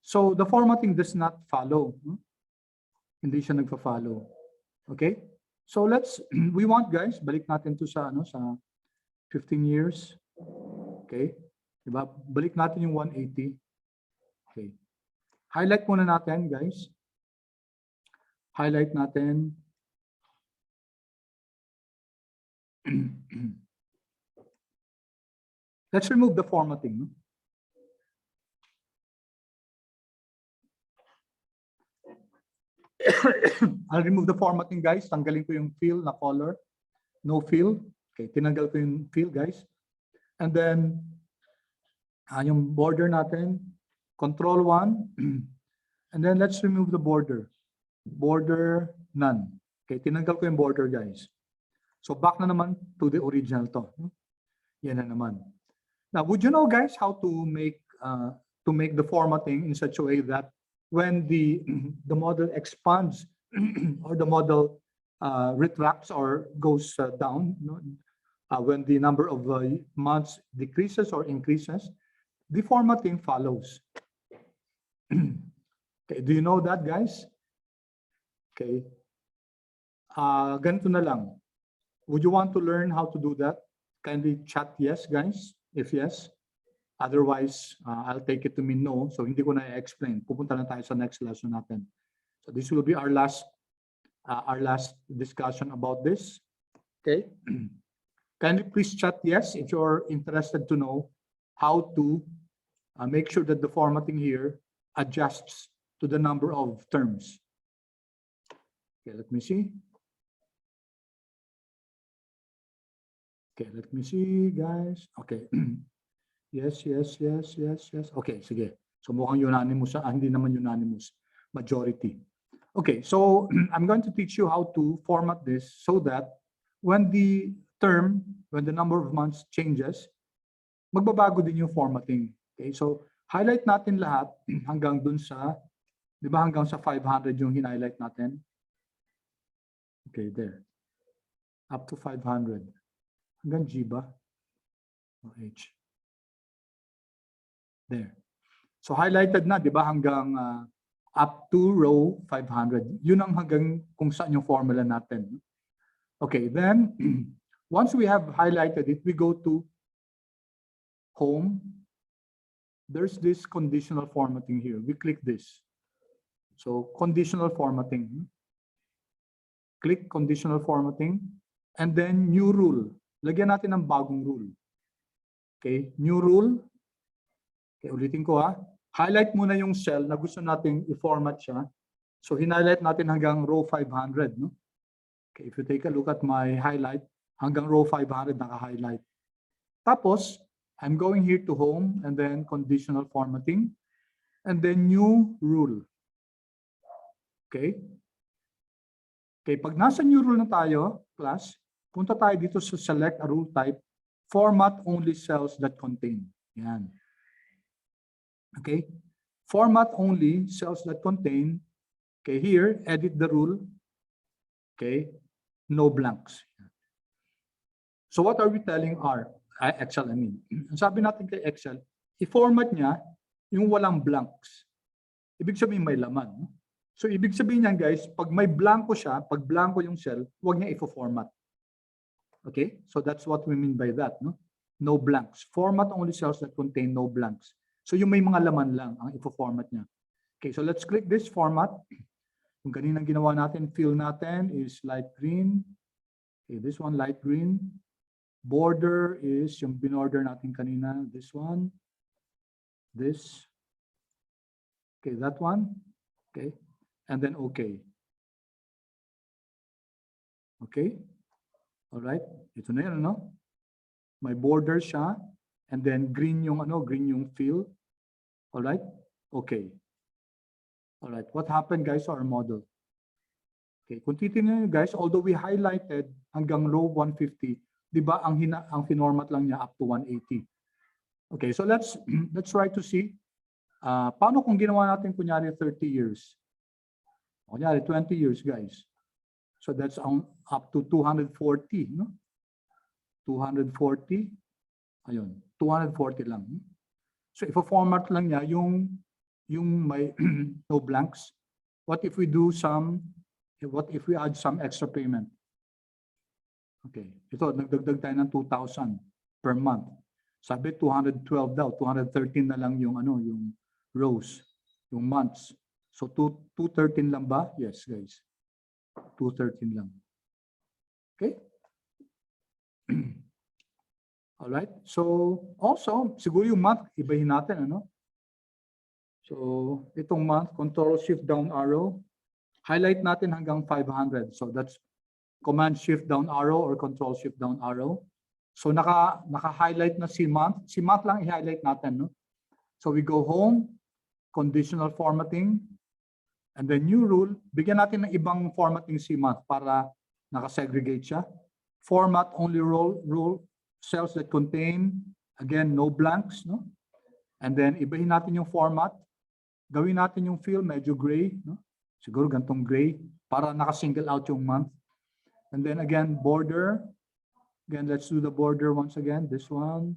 So the formatting does not follow. No? Hindi siya nagfa-follow. Okay? So we want guys, balik natin to sa, sa 15 years. Okay? Diba? Balik natin yung 180. Okay. Highlight muna natin, guys. Highlight natin. Let's remove the formatting. I'll remove the formatting, guys. Tanggalin ko yung fill na color. No fill. Okay, tinanggal ko yung fill, guys. And then, yung border natin, Control 1. And then let's remove the border. Border, none. Okay, tinanggal ko yung border, guys. So back na naman to the original to. Yan na naman. Now, would you know, guys, how to make the formatting in such a way that when the model expands or the model retracts or goes down, when the number of months decreases or increases, the formatting follows. Okay, do you know that, guys? Okay. Ganito na lang. Would you want to learn how to do that? Kindly chat yes, guys, if yes. Otherwise, I'll take it to mean no. So hindi ko na i-explain. Pupunta na tayo sa next lesson natin. So this will be our last discussion about this. Okay. Kindly please chat yes if you're interested to know how to make sure that the formatting here adjusts to the number of terms. Okay, let me see. Okay, let me see, guys. Okay. Yes. Okay, sige. So mukhang unanimous, hindi naman unanimous. Majority. Okay, so I'm going to teach you how to format this so that when the number of months changes, magbabago din yung formatting. Okay, so highlight natin lahat hanggang dun sa, di ba hanggang sa 500 yung highlight natin? Okay, there. Up to 500. Hanggang G ba? O H. There. So highlighted na, di ba, hanggang up to row 500. Yun ang hanggang kung saan yung formula natin. Okay, then once we have highlighted it, we go to home. There's this conditional formatting here. We click this. So conditional formatting. Click conditional formatting. And then new rule. Lagyan natin ng bagong rule. Okay, new rule. Okay, ulitin ko ha. Highlight muna yung cell na gusto nating i-format siya. So highlight natin hanggang row 500. No? Okay, if you take a look at my highlight, hanggang row 500 naka-highlight. Tapos, I'm going here to home and then conditional formatting and then new rule. Okay? Okay, pag nasa new rule na tayo, class, punta tayo dito sa select a rule type, format only cells that contain. Yan. Okay? Format only cells that contain. Okay, here, edit the rule. Okay? No blanks. So what are we telling Excel, I mean? Ang sabi natin kay Excel, i-format niya yung walang blanks. Ibig sabihin may laman. No? So ibig sabihin niyan guys, pag may blanco siya, pag blanco yung cell, huwag niya i-format. Okay? So that's what we mean by that. No? No blanks. Format only cells that contain no blanks. So yung may mga laman lang ang i-format niya. Okay, so let's click this format. Yung kaninang ginawa natin, fill natin is light green. Okay, this one light green. Border is yung binorder natin kanina. This one. This. Okay, that one. Okay. And then okay. Okay. All right. Ito na yan, ano? May border siya. And then green yung ano, green yung fill. All right. Okay. All right. What happened guys to our model? Okay, kung titingnan niyo guys, although we highlighted hanggang row 150, di ba ang finormat lang niya up to 180. Okay, so let's try to see paano kung ginawa natin kunyari 30 years. Kunyari 20 years guys. So that's up to 240, no? 240. Ayun, 240 lang. So ifo-format lang niya yung may no blanks. What if we add some extra payment? Okay, ito nagdagdag tayo ng 2,000 per month. Sabi 212 daw, 213 na lang yung ano, yung rows, yung months. So 213 lang ba? Yes, guys. 213 lang. Okay? All right. So also, siguro yung month ibahin natin, ano? So itong month, Control Shift down arrow, highlight natin hanggang 500. So that's Command Shift down arrow or Control Shift down arrow. So naka-highlight na si month. Si month lang i-highlight natin, no? So we go home, Conditional Formatting, and then new rule, bigyan natin ng ibang formatting si month para naka-segregate siya. Format only rule cells that contain, again, no blanks, no? And then ibahin natin yung format. Gawin natin yung fill medyo gray, no? Siguro gantong gray para naka-single out yung month. And then again, border. Again, let's do the border once again. This one.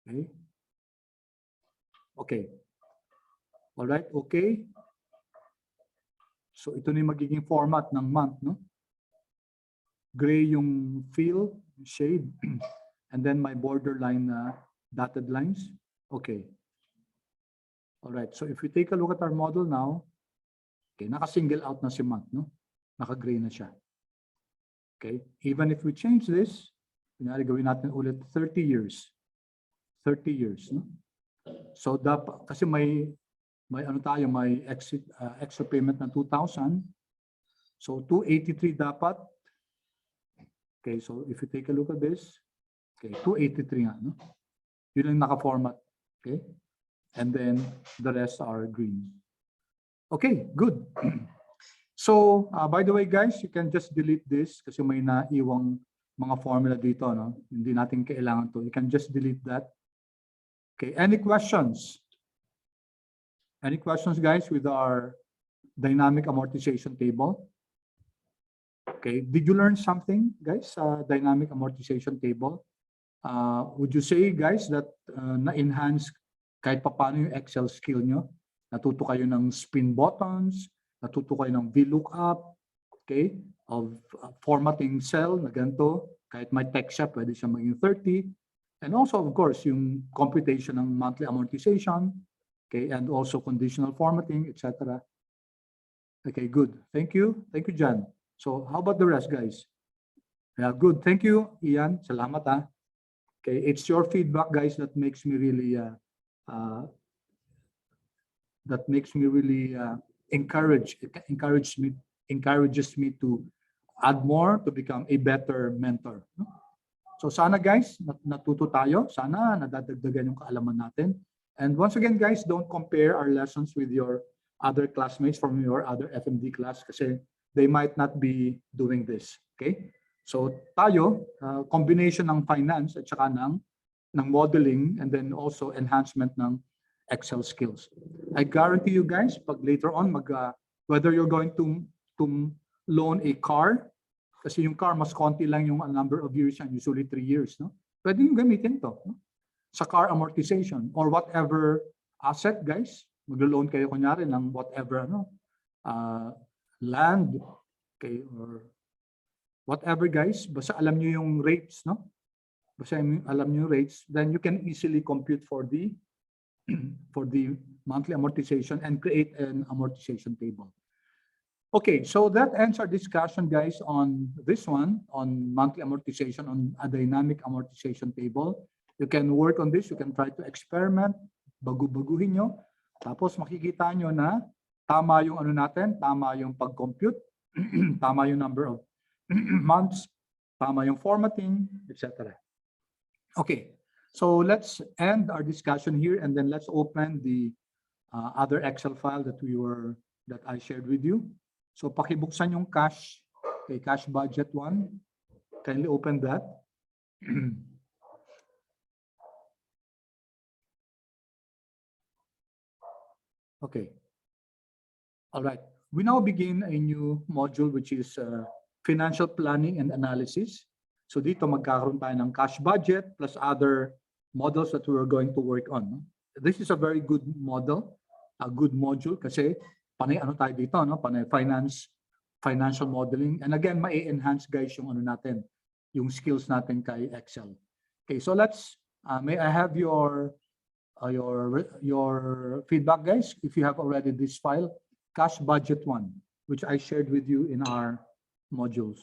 Okay. Okay. All right. Okay. So ito na yung magiging format ng month, no? Gray yung fill, shade. And then my borderline dotted lines. Okay. All right. So if we take a look at our model now, okay, naka-single out na si month, no? Naka-gray na siya. Okay, even if we change this, kunyari gawin natin ulit 30 years. 30 years, no? So dapat kasi may ano tayo, may extra payment na 2,000. So 283 dapat. Okay, so if you take a look at this, okay, 283 nga, no? Yun ang naka-format, okay? And then the rest are green. Okay, good. So, by the way, guys, you can just delete this kasi may naiwang mga formula dito, no? Hindi natin kailangan to. You can just delete that. Okay, any questions? Any questions, guys, with our dynamic amortization table? Okay, did you learn something, guys, dynamic amortization table? Would you say, guys, that na-enhance kahit paano yung Excel skill nyo? Natuto kayo ng spin buttons, natuto kayo ng VLOOKUP, okay, of formatting cell na ganito, kahit may text siya, pwede siya maging 30. And also, of course, yung computation ng monthly amortization, okay, and also conditional formatting, etc. Okay, good. Thank you. Thank you, Jan. So how about the rest, guys? Yeah, good. Thank you, Ian. Salamat, ha. Okay, it's your feedback, guys, that makes me really encourages me to add more to become a better mentor. So sana guys, natuto tayo. Sana nadadagdagan yung kaalaman natin. And once again guys, don't compare our lessons with your other classmates from your other FMD class kasi they might not be doing this. Okay? So tayo, combination ng finance at saka ng modeling and then also enhancement ng Excel skills. I guarantee you guys, pag later on, whether you're going to loan a car, kasi yung car, mas konti lang yung number of years yan, usually 3 years, no? Pwede yung gamitin to, no? Sa car amortization or whatever asset, guys. Maglo-loan kayo kunyari ng whatever, land, okay, or whatever, guys. Basta alam nyo yung rates, no? Basta alam nyo yung rates, then you can easily compute for the for the monthly amortization and create an amortization table. Okay, so that ends our discussion, guys, on this one, on monthly amortization, on a dynamic amortization table. You can work on this, you can try to experiment, bagu-baguhin nyo, tapos makikita nyo na tama yung ano natin, tama yung pag-compute, tama yung number of months, tama yung formatting, etc. Okay, so let's end our discussion here and then let's open the other Excel file that I shared with you. So pakibuksan yung cash, okay, cash budget 1. Kindly open that. Okay. All right. We now begin a new module which is financial planning and analysis. So dito magkakaroon tayo ng cash budget plus other models that we are going to work on. This is a very good model, a good module kasi panay ano tayo dito, no? Panay financial modeling. And again, ma-enhance guys yung ano natin, yung skills natin kay Excel. Okay, so let's, may I have your feedback, guys, if you have already this file, cash budget 1, which I shared with you in our modules.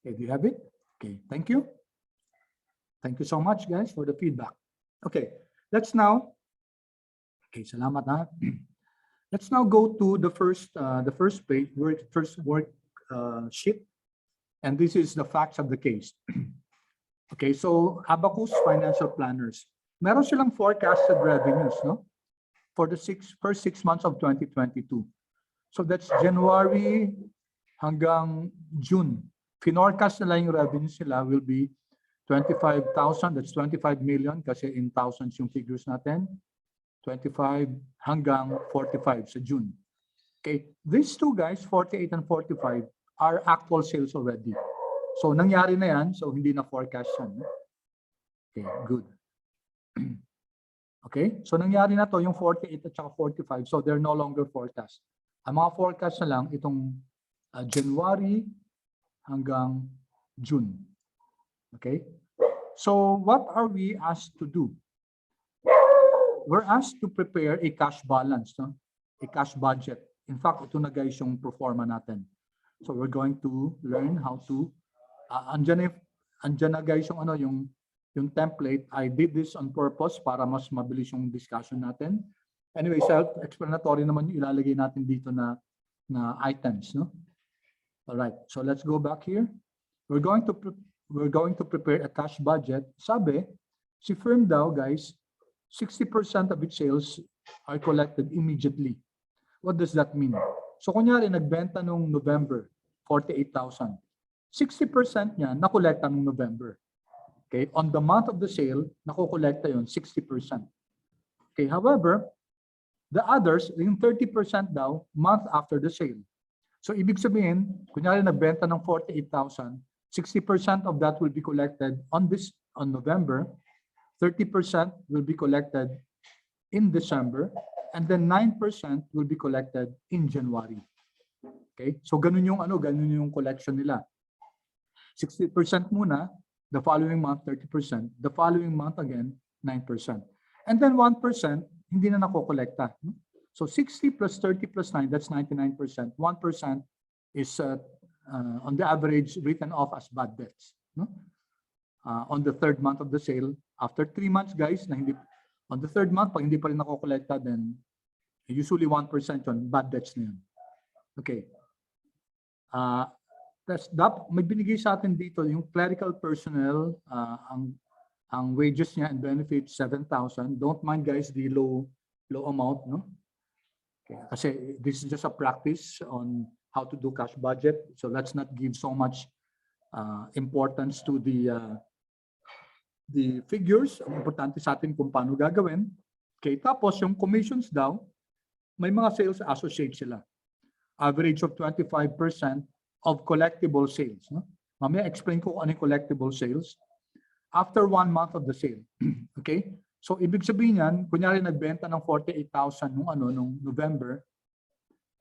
Okay, do you have it? Okay, thank you. Thank you so much, guys, for the feedback. Okay, let's now, okay, salamat na. Let's now go to the first page, first work sheet, and this is the facts of the case. Okay, so Abacus Financial Planners, meron silang forecasted revenues, no, for the first 6 months of 2022. So that's January hanggang June. Finorcast nila yung revenues nila will be 25,000, that's 25 million kasi in thousands yung figures natin. 25 hanggang 45 sa June. Okay, these two guys, 48 and 45, are actual sales already. So nangyari na yan, so hindi na forecast yan. Okay, good. Okay, so nangyari na to yung 48 at saka 45, so they're no longer forecast. Ang mga forecast na lang itong January hanggang June. Okay, so what are we asked to do? We're asked to prepare a cash balance, no? A cash budget. In fact, ito na guys yung pro forma natin. So we're going to learn how to, andyan na guys yung, yung template. I did this on purpose para mas mabilis yung discussion natin. Anyway, self-explanatory naman yung ilalagay natin dito na items, no? All right, so let's go back here. We're going to prepare a cash budget. Sabi, si firm daw, guys, 60% of its sales are collected immediately. What does that mean? So kunyari nagbenta nung November, 48,000. 60% niya nakolekta nung November. Okay, on the month of the sale, nakokolekta yon 60%. Okay, however, the others, yung 30% daw, month after the sale. So ibig sabihin, kunyari nagbenta ng 48,000, 60% of that will be collected on November, 30% will be collected in December, and then 9% will be collected in January. Okay? So ganun yung collection nila. 60% muna, the following month 30%, the following month again 9%. And then 1% hindi na nakokolekta. So 60 plus 30 plus 9, that's 99%. 1% is on the average written off as bad debts. No? On the third month of the sale, after 3 months, guys, on the third month, pag hindi pa rin nakokolekta, then usually 1% yun, bad debts na yun. Okay. May binigay sa atin dito, yung clerical personnel, ang wages niya and benefits, 7,000. Don't mind, guys, the low amount, no? Okay. Kasi this is just a practice on how to do cash budget. So let's not give so much importance to the figures. Ang importante sa atin kung paano gagawin. Okay, tapos yung commissions daw, may mga sales associates sila. Average of 25% of collectible sales. No? Mamaya explain ko kung ano yung collectible sales. After 1 month of the sale. Okay? So, ibig sabihin yan, kunyari nagbenta ng 48,000 nung November,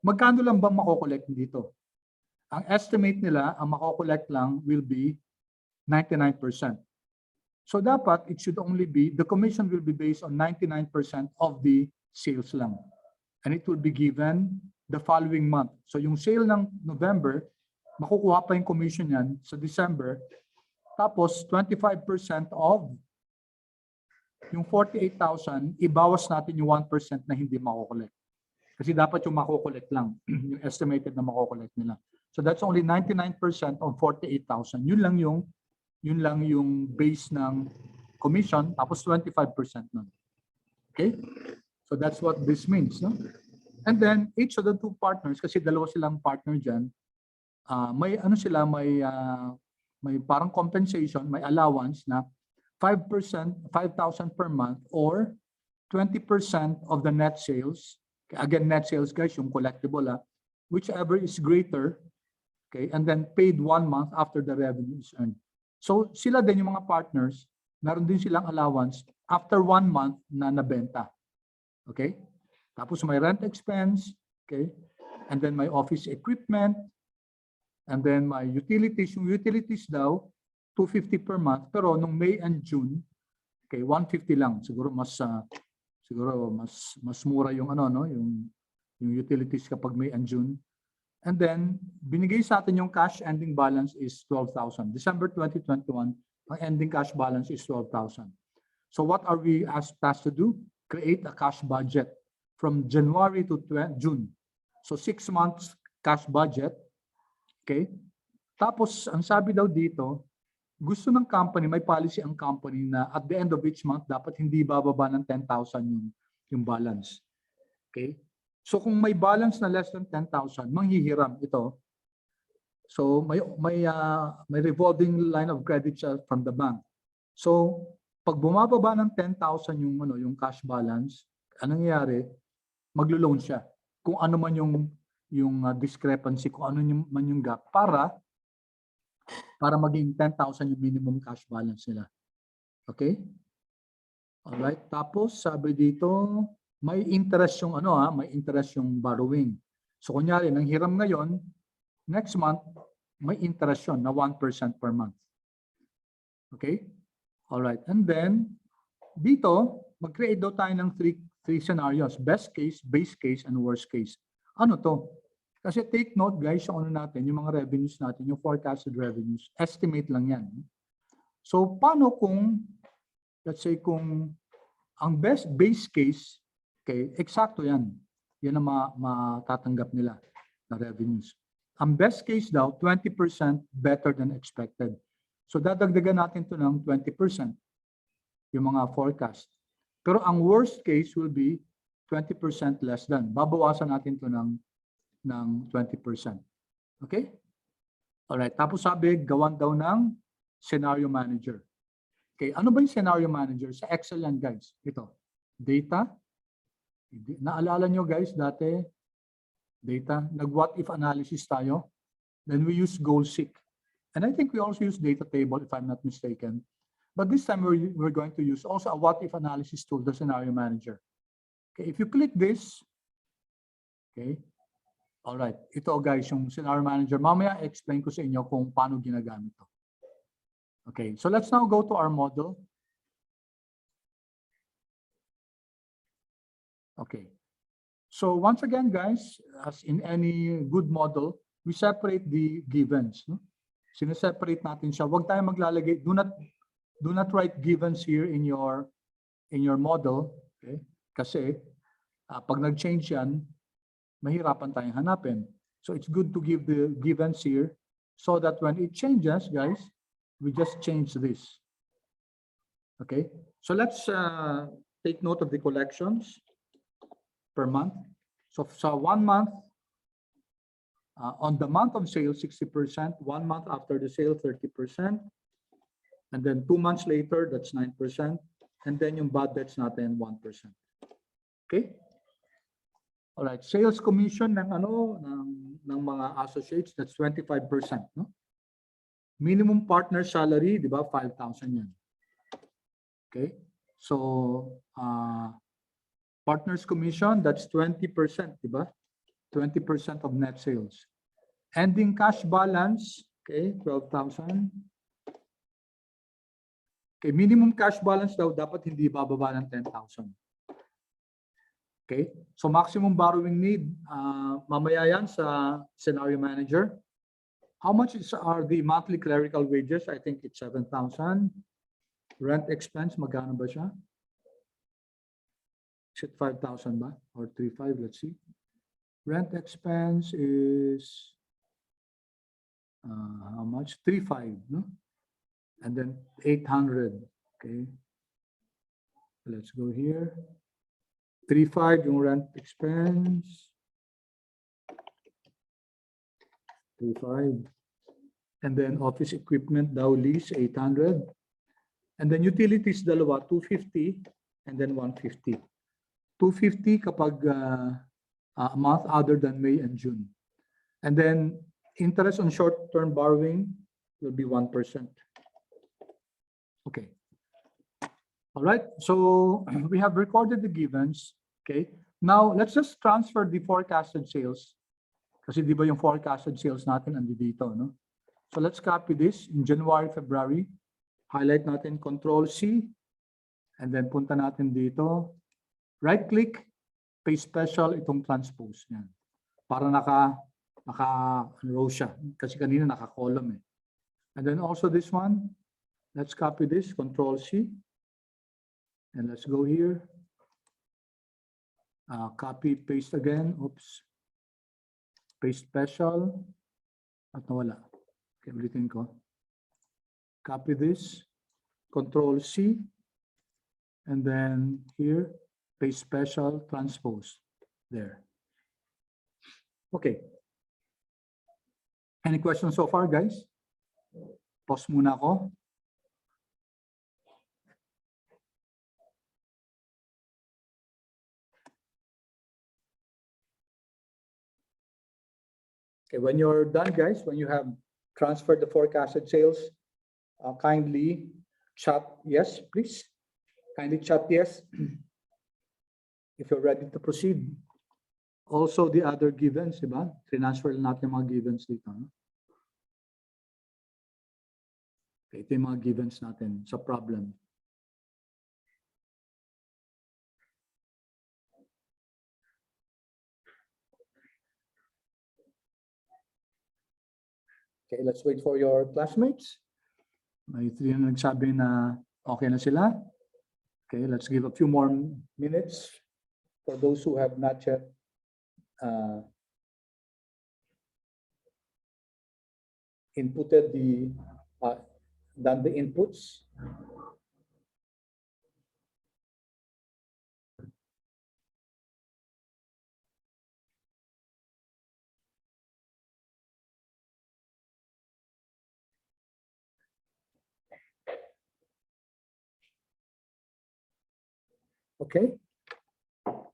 magkano lang bang makokollect dito? Ang estimate nila, ang makokollect lang will be 99%. So, dapat, it should only be, the commission will be based on 99% of the sales lang. And it will be given the following month. So, yung sale ng November, makukuha pa yung commission yan sa December. Tapos, 25% of yung 48,000, ibawas natin yung 1% na hindi makokollect. Kasi dapat yung makokollect lang, yung estimated na makokollect nila. So that's only 99% of 48,000. Yun lang yung base ng commission, tapos 25% nun. Okay? So that's what this means. No? And then, each of the two partners, kasi dalawa silang partner dyan, may parang compensation, may allowance na 5%, 5,000 per month or 20% of the net sales. Again, net sales guys, yung collectible, whichever is greater, okay, and then paid 1 month after the revenue is earned. So sila din yung mga partners, meron din silang allowance after 1 month na nabenta. Okay? Tapos may rent expense, okay? And then may office equipment, and then my utilities, yung utilities daw, 250 per month. Pero nung May and June, okay, 150 lang. Siguro mas mura yung yung utilities kapag May and June. And then binigay sa atin yung cash ending balance is 12,000. December 2021, ang ending cash balance is 12,000. So what are we tasked to do? Create a cash budget from January to June. So 6 months cash budget. Okay? Tapos, ang sabi daw dito, gusto ng company, may policy ang company na at the end of each month, dapat hindi bababa ng 10,000 yung balance. Okay? So, kung may balance na less than 10,000, manghihiram ito. So, may revolving line of credit from the bank. So, pag bumababa ng 10,000 yung cash balance, anong nangyayari? Maglo-loan siya. Kung ano man yung discrepancy, kung ano man yung gap para maging 10,000 yung minimum cash balance nila. Okay? Alright. Tapos sabi dito, may interest yung may interest yung borrowing. So kunyari, nang hiram ngayon, next month, may interest yun na 1% per month. Okay? Alright. And then, dito, mag-create daw tayo ng three scenarios. Best case, base case, and worst case. Ano to? Kasi take note guys, yung natin, yung mga revenues natin, yung forecasted revenues, estimate lang yan. So paano kung, let's say kung ang base case, okay, eksakto yan. Yan ang matatanggap nila na revenues. Ang best case daw, 20% better than expected. So dadagdagan natin to ng 20%, yung mga forecast. Pero ang worst case will be 20% less than. Babawasan natin to ng 20%. Okay? Alright. Tapos sabi, gawan daw ng scenario manager. Okay. Ano ba yung scenario manager? Sa Excel yan, guys. Ito. Data. Naalala nyo, guys, dati, data. Nag-what if analysis tayo. Then we use goal seek. And I think we also use data table, if I'm not mistaken. But this time, we're going to use also a what if analysis tool, the scenario manager. Okay. If you click this, okay, all right. Ito guys, yung scenario manager. Mamaya explain ko sa inyo kung paano ginagamit ito. Okay, so let's now go to our model. Okay. So once again guys, as in any good model, we separate the givens. No? Sineseparate natin siya. Huwag tayo maglalagay. Do not write givens here in your model. Okay? Kasi pag nag-change yan, mahirapan tayong hanapin. So it's good to give the givens here so that when it changes, guys, we just change this. Okay, so let's take note of the collections per month. So 1 month, on the month of sale, 60%, 1 month after the sale, 30%, and then 2 months later, that's 9%, and then yung bad debts natin, 1%. Okay? Alright, sales commission ng ng mga associates, that's 25%, no? Minimum partner salary, di ba? 5,000 yan. Okay? So, partners commission, that's 20%, di ba? 20% of net sales. Ending cash balance, okay, 12,000. Okay, minimum cash balance daw dapat hindi bababa ng 10,000. Okay, so maximum borrowing need, mamaya yan sa scenario manager. How much are the monthly clerical wages? I think it's 7,000. Rent expense, magkano ba siya? Is it 5,000 ba? Or 3,500, let's see. Rent expense is how much? 3,500, no? And then 800, okay. Let's go here. 3,500 yung rent expense. 3,500. And then office equipment daw lease 800. And then utilities dalawa 250 and then 150. 250 kapag a month other than May and June. And then interest on short-term borrowing will be 1%. Okay. All right. So we have recorded the givens. Okay. Now let's just transfer the forecasted sales. Kasi di ba yung forecasted sales natin andi dito, no? So let's copy this in January, February. Highlight natin Control-C. And then punta natin dito. Right-click, paste special, itong transpose. Yan. Para naka-row siya. Kasi kanina naka-column eh. And then also this one. Let's copy this, Control-C. And let's go here. Copy, paste again. Oops. Paste special. At nawala. Okay, ulitin ko. Copy this. Control-C. And then here, paste special, transpose. There. Okay. Any questions so far, guys? Pause muna ako. Okay, when you're done, guys, when you have transferred the forecasted sales, kindly chat yes, please. Kindly chat yes if you're ready to proceed. Also, the other givens, diba? Transfer natin mga givens dito. No? Okay, ito yung mga givens natin sa problem. Okay, let's wait for your classmates. May 3 na nagsabi na okay na sila. Okay, let's give a few more minutes for those who have not yet inputted done the inputs. Okay,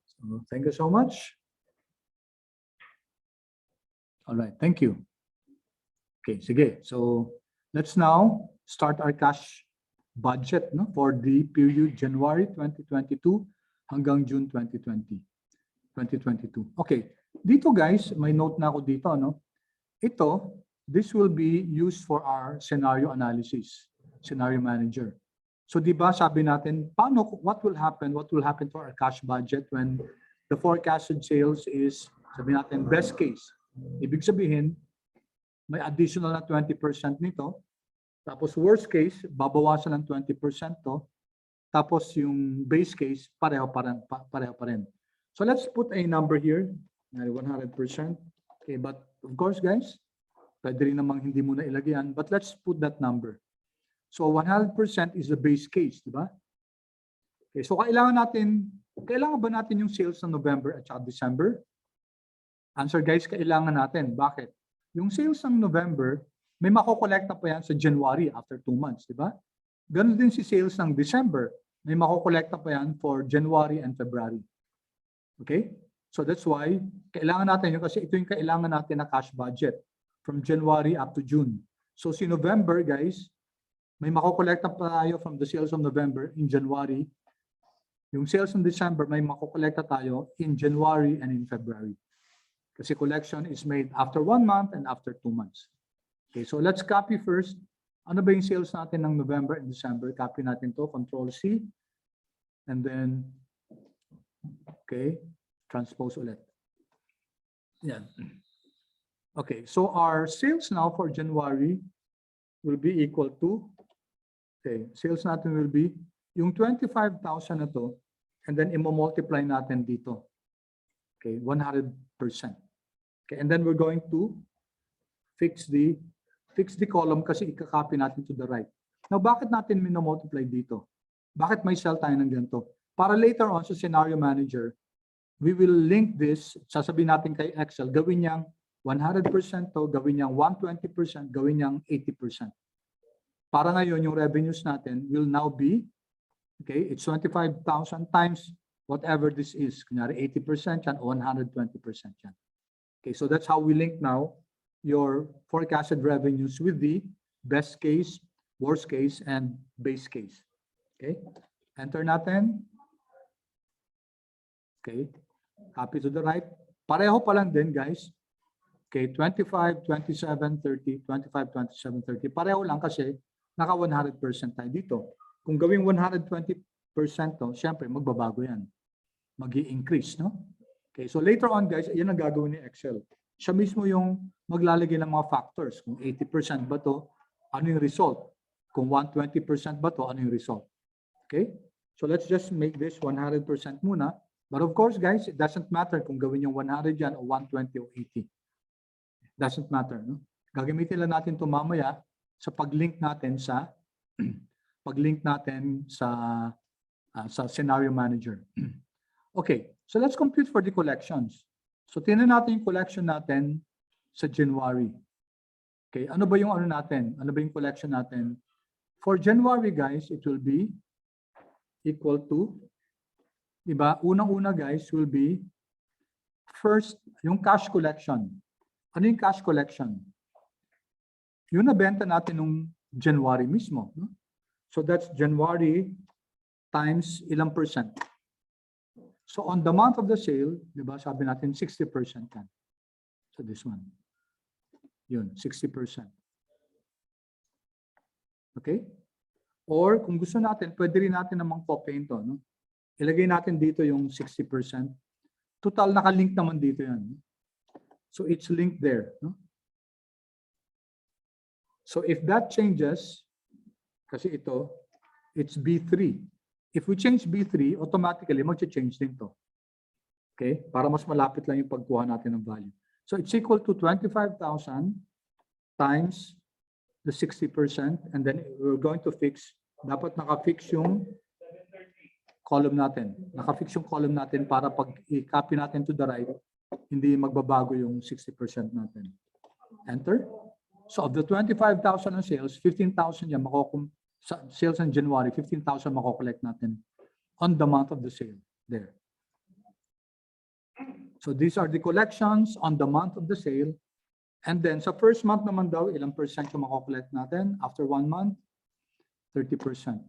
so thank you so much. All right, thank you. Okay, sige. So let's now start our cash budget, no, for the period January 2022 hanggang June 2022. Okay, dito guys, may note na ako dito, no? This will be used for our scenario analysis, scenario manager. So di ba sabi natin, what will happen to our cash budget when the forecasted sales is, sabi natin, best case. Ibig sabihin, may additional na 20% nito. Tapos worst case, babawasan ng 20% to. Tapos yung base case, pareho pa rin. So let's put a number here, 100%. Okay, but of course guys, pwede rin namang hindi mo na ilagay yan, but let's put that number. So 100% is the base case, di ba? Okay, so kailangan ba natin yung sales ng November at saka December? Answer guys, kailangan natin. Bakit? Yung sales ng November, may makokolekta pa yan sa January after 2 months, di ba? Ganun din si sales ng December, may makokolekta pa yan for January and February. Okay? So that's why kailangan natin yun kasi ito yung kailangan natin na cash budget from January up to June. So si November, guys, may makokolekta pa tayo from the sales of November in January. Yung sales in December, may makokolekta tayo in January and in February. Kasi collection is made after 1 month and after 2 months. Okay, so let's copy first. Ano ba yung sales natin ng November and December? Copy natin to, Control C. And then, okay, transpose ulit. Yan. Okay, so our sales now for January will be equal to, okay, sales natin will be yung 25,000 na to, and then i-multiply natin dito. Okay, 100%. Okay, and then we're going to fix the column kasi ika-copy natin to the right. Now, bakit natin minomultiply dito? Bakit may cell tayo ng ganito? Para later on sa scenario manager, we will link this, sasabihin natin kay Excel, gawin niyang 100% to, gawin niyang 120%, gawin niyang 80%. Para ngayon, yung revenues natin will now be, okay, it's 25,000 times whatever this is. Kunyari 80% yan o 120% yan. Okay, so that's how we link now your forecasted revenues with the best case, worst case, and base case. Okay, enter natin. Okay, copy to the right. Pareho pa lang din, guys. Okay, 25, 27, 30, 25, 27, 30. Pareho lang kasi naka 100% tayo dito. Kung gawing 120% to, syempre magbabago yan. Mag-i-increase, no? Okay, so later on, guys, yan ang gagawin ni Excel. Siya mismo yung maglalagay ng mga factors. Kung 80% ba to, ano yung result? Kung 120% ba to, ano yung result? Okay? So let's just make this 100% muna. But of course, guys, it doesn't matter kung gawin yung 100 yan o 120 o 80. It doesn't matter, no? Gagamitin lang natin ito mamaya sa pag-link natin sa sa scenario manager. Okay, so let's compute for the collections. So tingnan natin yung collection natin sa January. Okay, ano ba yung ano natin? Ano ba yung collection natin? For January, guys, it will be equal to, diba? Unang-una, guys, will be first, yung cash collection. Ano yung cash collection? Yung nabenta natin nung January mismo. No? So that's January times ilang percent. So on the month of the sale, di ba, sabi natin 60% yan. So this one. Yun, 60%. Okay? Or kung gusto natin, pwede rin natin namang copyin to. No? Ilagay natin dito yung 60%. Total nakalink naman dito yan. So it's linked there. No? So if that changes, kasi ito, it's B3. If we change B3, automatically mag-change din to. Okay? Para mas malapit lang yung pagkuha natin ng value. So it's equal to 25,000 times the 60%, and then we're going to fix, dapat naka-fix yung column natin. Naka-fix yung column natin para pag i-copy natin to the right, hindi magbabago yung 60% natin. Enter. So of the 25,000 on sales, 15,000 yan sa sales in January, 15,000 mako-collect natin on the month of the sale there. So these are the collections on the month of the sale. And then sa first month naman daw, ilang percent yung mako-collect natin after 1 month? 30%.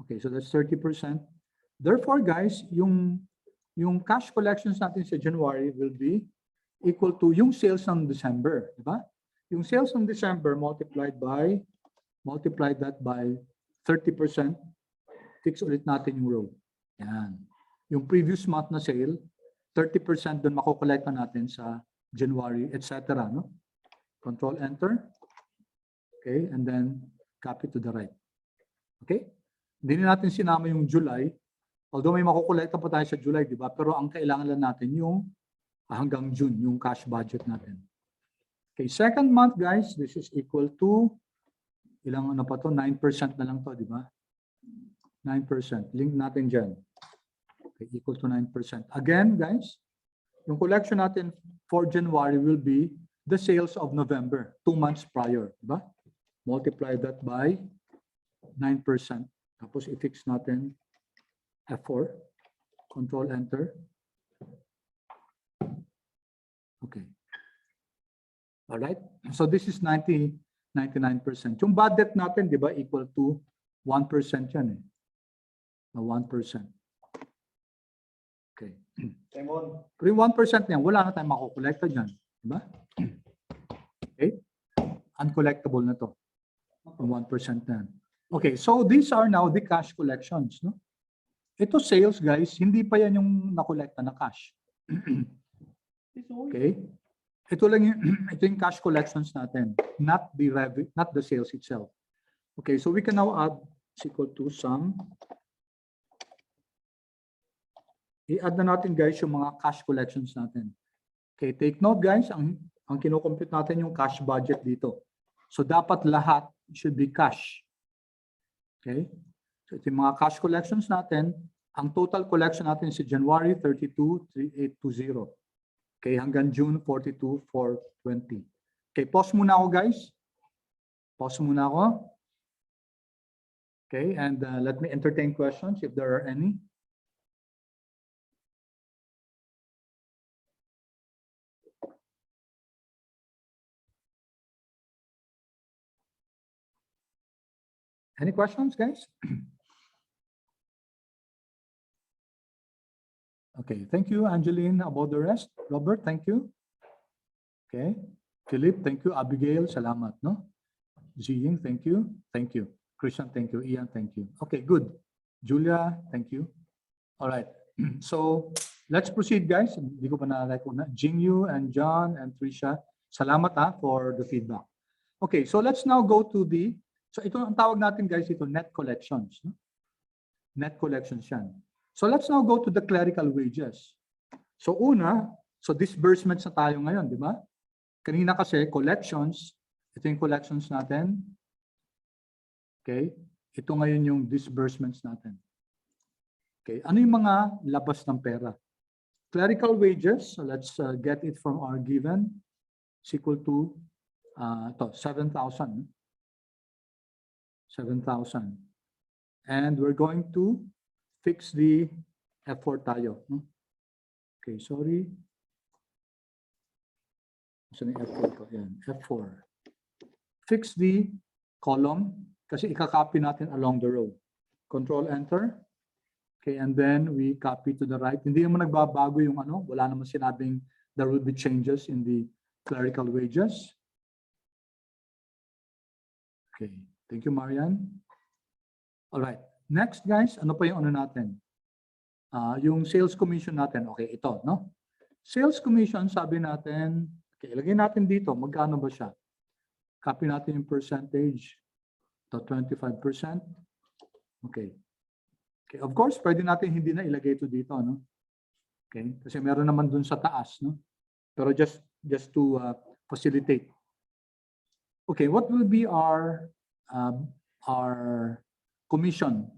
Okay, so that's 30%. Therefore, guys, yung cash collections natin sa January will be equal to yung sales ng December, di ba? Yung sales ng December multiplied that by 30%, fix ulit natin yung row. Yan. Yung previous month na sale, 30% doon makokolekta natin sa January, etc. No? Control Enter. Okay, and then copy to the right. Okay? Hindi na natin sinama yung July. Although may makokolekta pa tayo sa July, di ba? Pero ang kailangan lang natin yung hanggang June, yung cash budget natin. Okay, second month, guys, this is equal to ilang ano pa to? 9% na lang to, di ba? 9%. Link natin dyan. Okay, equal to 9%. Again, guys, yung collection natin for January will be the sales of November, 2 months prior, di ba? Multiply that by 9%. Tapos i-fix natin F4, Control Enter. Okay. All right. So this is 99%. Yung bad debt natin, di ba, equal to 1% yan eh. 1%. Okay. Pero yung 1% niyan, wala na tayong makukolekta dyan. Di ba? Okay. Uncollectible na to. Yung 1% na yan. Okay. So these are now the cash collections. No? Ito sales, guys, hindi pa yan yung nakolekta na cash. Okay. Ito lang yung, ito yung cash collections natin, not the revenue, not the sales itself. Okay, so we can now add equal to sum. I-add na natin, guys, yung mga cash collections natin. Okay, take note, guys, ang kinocompute natin yung cash budget dito. So dapat lahat should be cash. Okay, so ito yung mga cash collections natin. Ang total collection natin si January 32,3820. Okay, hanggang June 42,420. Okay, pause muna ako, guys. Pause muna ako. Okay, and let me entertain questions if there are any. Any questions, guys? Okay, thank you, Angeline, about the rest. Robert, thank you. Okay, Philip, thank you. Abigail, salamat, no? Ziying, thank you. Thank you. Christian, thank you. Ian, thank you. Okay, good. Julia, thank you. All right, so let's proceed, guys. Hindi ko pa na-like na. Jingyu and John and Trisha, salamat for the feedback. Okay, so let's now go to the, so ito ang tawag natin, guys, ito net collections. No? Net collections yan. So let's now go to the clerical wages. So una, so disbursements na tayo ngayon, di ba? Kanina kasi collections, ito yung collections natin. Okay? Ito ngayon yung disbursements natin. Okay, ano yung mga labas ng pera? Clerical wages, so let's get it from our given. Is equal to 7,000. 7,000. And we're going to fix the F4 tayo. Okay, sorry. Saan yung F4 ko? Yan, F4. Fix the column kasi ikakopy natin along the row. Control Enter. Okay, and then we copy to the right. Hindi naman nagbabago yung ano. Wala naman sinabing there will be changes in the clerical wages. Okay, thank you, Marian. All right. Next, guys, ano pa yung ano natin? Yung sales commission natin. Okay, ito, no? Sales commission, sabi natin, okay, ilagay natin dito, magkano ba siya? Copy natin yung percentage. Ito, 25%. Okay. Okay, of course, pwede natin hindi na ilagay ito dito, no? Okay, kasi meron naman dun sa taas, no? Pero just to facilitate. Okay, what will be our commission?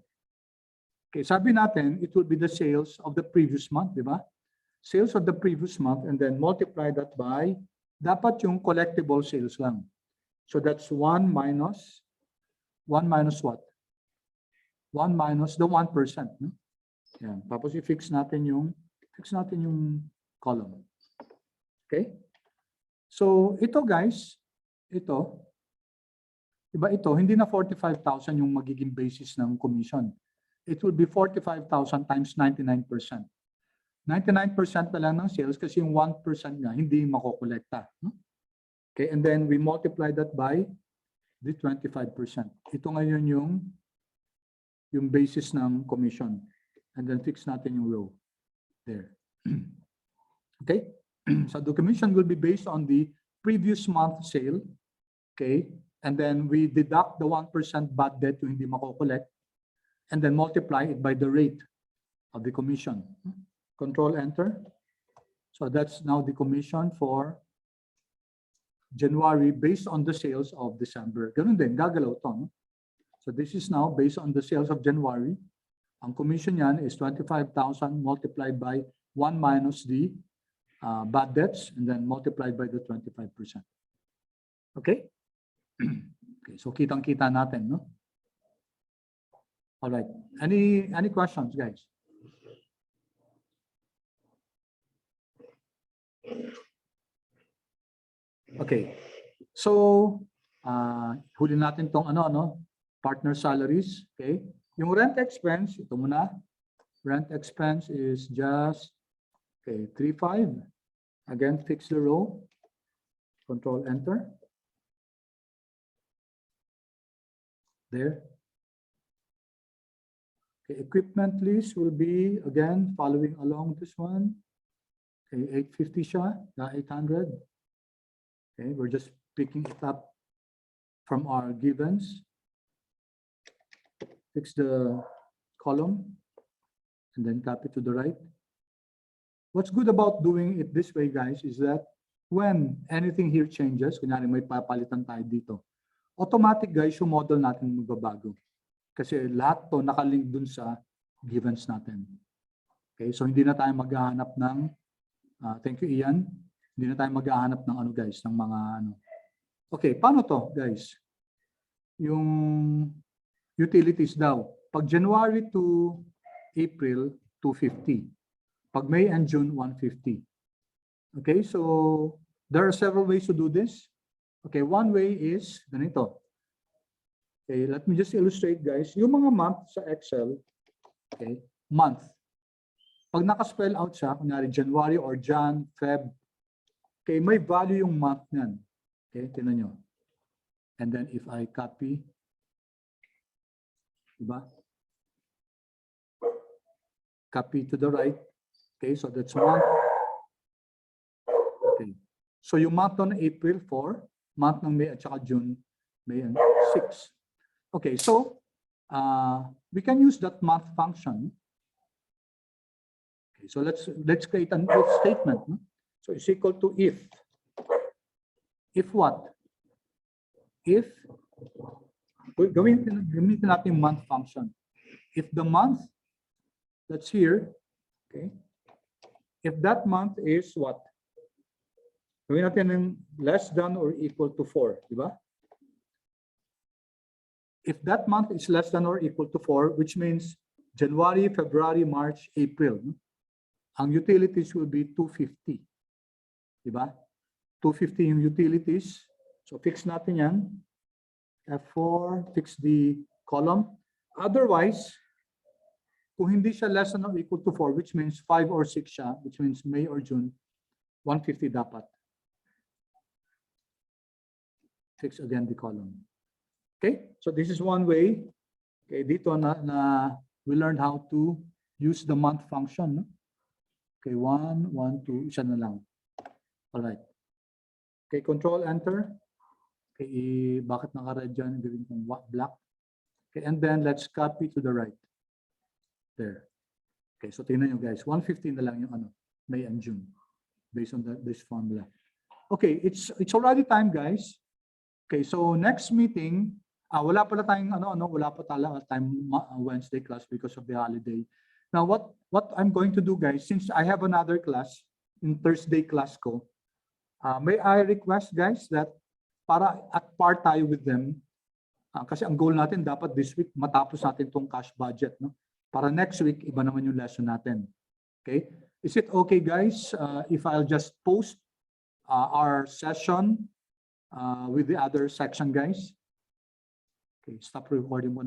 Okay, sabi natin, it will be the sales of the previous month, di ba? Sales of the previous month and then multiply that by, dapat yung collectible sales lang. So that's 1 minus what? 1 minus the 1%. No? Yan. Tapos i-fix natin yung column. Okay? So ito, guys, ito, diba ito, hindi na 45,000 yung magiging basis ng commission. It will be 45,000 times 99%. 99% na lang ng sales kasi yung 1% nga hindi makokolekta. Okay, and then we multiply that by the 25%. Ito ngayon yung basis ng commission. And then fix natin yung row. There. Okay? So the commission will be based on the previous month sale. Okay? And then we deduct the 1% bad debt yung hindi makokolect. And then multiply it by the rate of the commission. Control Enter. So that's now the commission for January based on the sales of December. Ganun din, gagalaw to. No? So this is now based on the sales of January. Ang commission yan is 25,000 multiplied by 1 minus the bad debts and then multiplied by the 25%. Okay? Okay, so kitang-kita natin, no? All right. Any questions, guys? Okay. So, huli natin tong partner salaries. Okay. Yung rent expense, ito muna. Rent expense is just, okay, 3.5. Again, fix the row. Control Enter. There. Okay, equipment lease will be, again, following along this one. Okay, 850 siya, 800. Okay, we're just picking it up from our givens. Fix the column and then copy to the right. What's good about doing it this way, guys, is that when anything here changes, kunyari may papalitan tayo dito, automatic, guys, yung model natin magbabago. Kasi lahat to nakalink dun sa givens natin. Okay, so hindi na tayo maghahanap ng, thank you, Ian. Hindi na tayo maghahanap ng guys, ng mga Okay, paano to, guys? Yung utilities daw. Pag January to April, 250. Pag May and June, 150. Okay, so there are several ways to do this. Okay, one way is ganito. Okay, let me just illustrate, guys. Yung mga month sa Excel, okay, month. Pag naka-spell out siya, kunyari January or Jan, Feb, okay, may value yung month niyan. Okay, tingnan nyo. And then if I copy, diba? Copy to the right. Okay, so that's month. Okay. So yung month ng April, 4. Month ng May at saka June, May and 6. Okay, so we can use that month function. Okay, so let's create an if statement. No? So it's equal to if. If what? If gamitin natin yung month function. If the month that's here, okay, if that month is what? Gawin natin yung less than or equal to 4, di ba? If that month is less than or equal to 4, which means January, February, March, April, ang utilities will be 250. Diba? 250 yung utilities. So fix natin yan. F4, fix the column. Otherwise, kung hindi siya less than or equal to 4, which means 5 or 6 siya, which means May or June, 150 dapat. Fix again the column. Okay, so this is one way. Okay, dito na we learned how to use the month function. No? Okay, 1, 1, 2, isa na lang. All right. Okay, Control Enter. Okay, bakit naka-red dyan? Gawin kong black. Okay, and then let's copy to the right. There. Okay, so tingnan nyo guys, 150 na lang yung May and June based on this formula. Okay, it's already time, guys. Okay, so next meeting, wala pala tayong wala pa talaga time Wednesday class because of the holiday. Now what I'm going to do, guys, since I have another class in Thursday class ko, may I request, guys, that para at par tayo with them, kasi ang goal natin dapat this week matapos natin tong cash budget, no? Para next week iba naman yung lesson natin. Okay? Is it okay, guys, if I'll just post our session with the other section, guys? Okay, stop recording muna.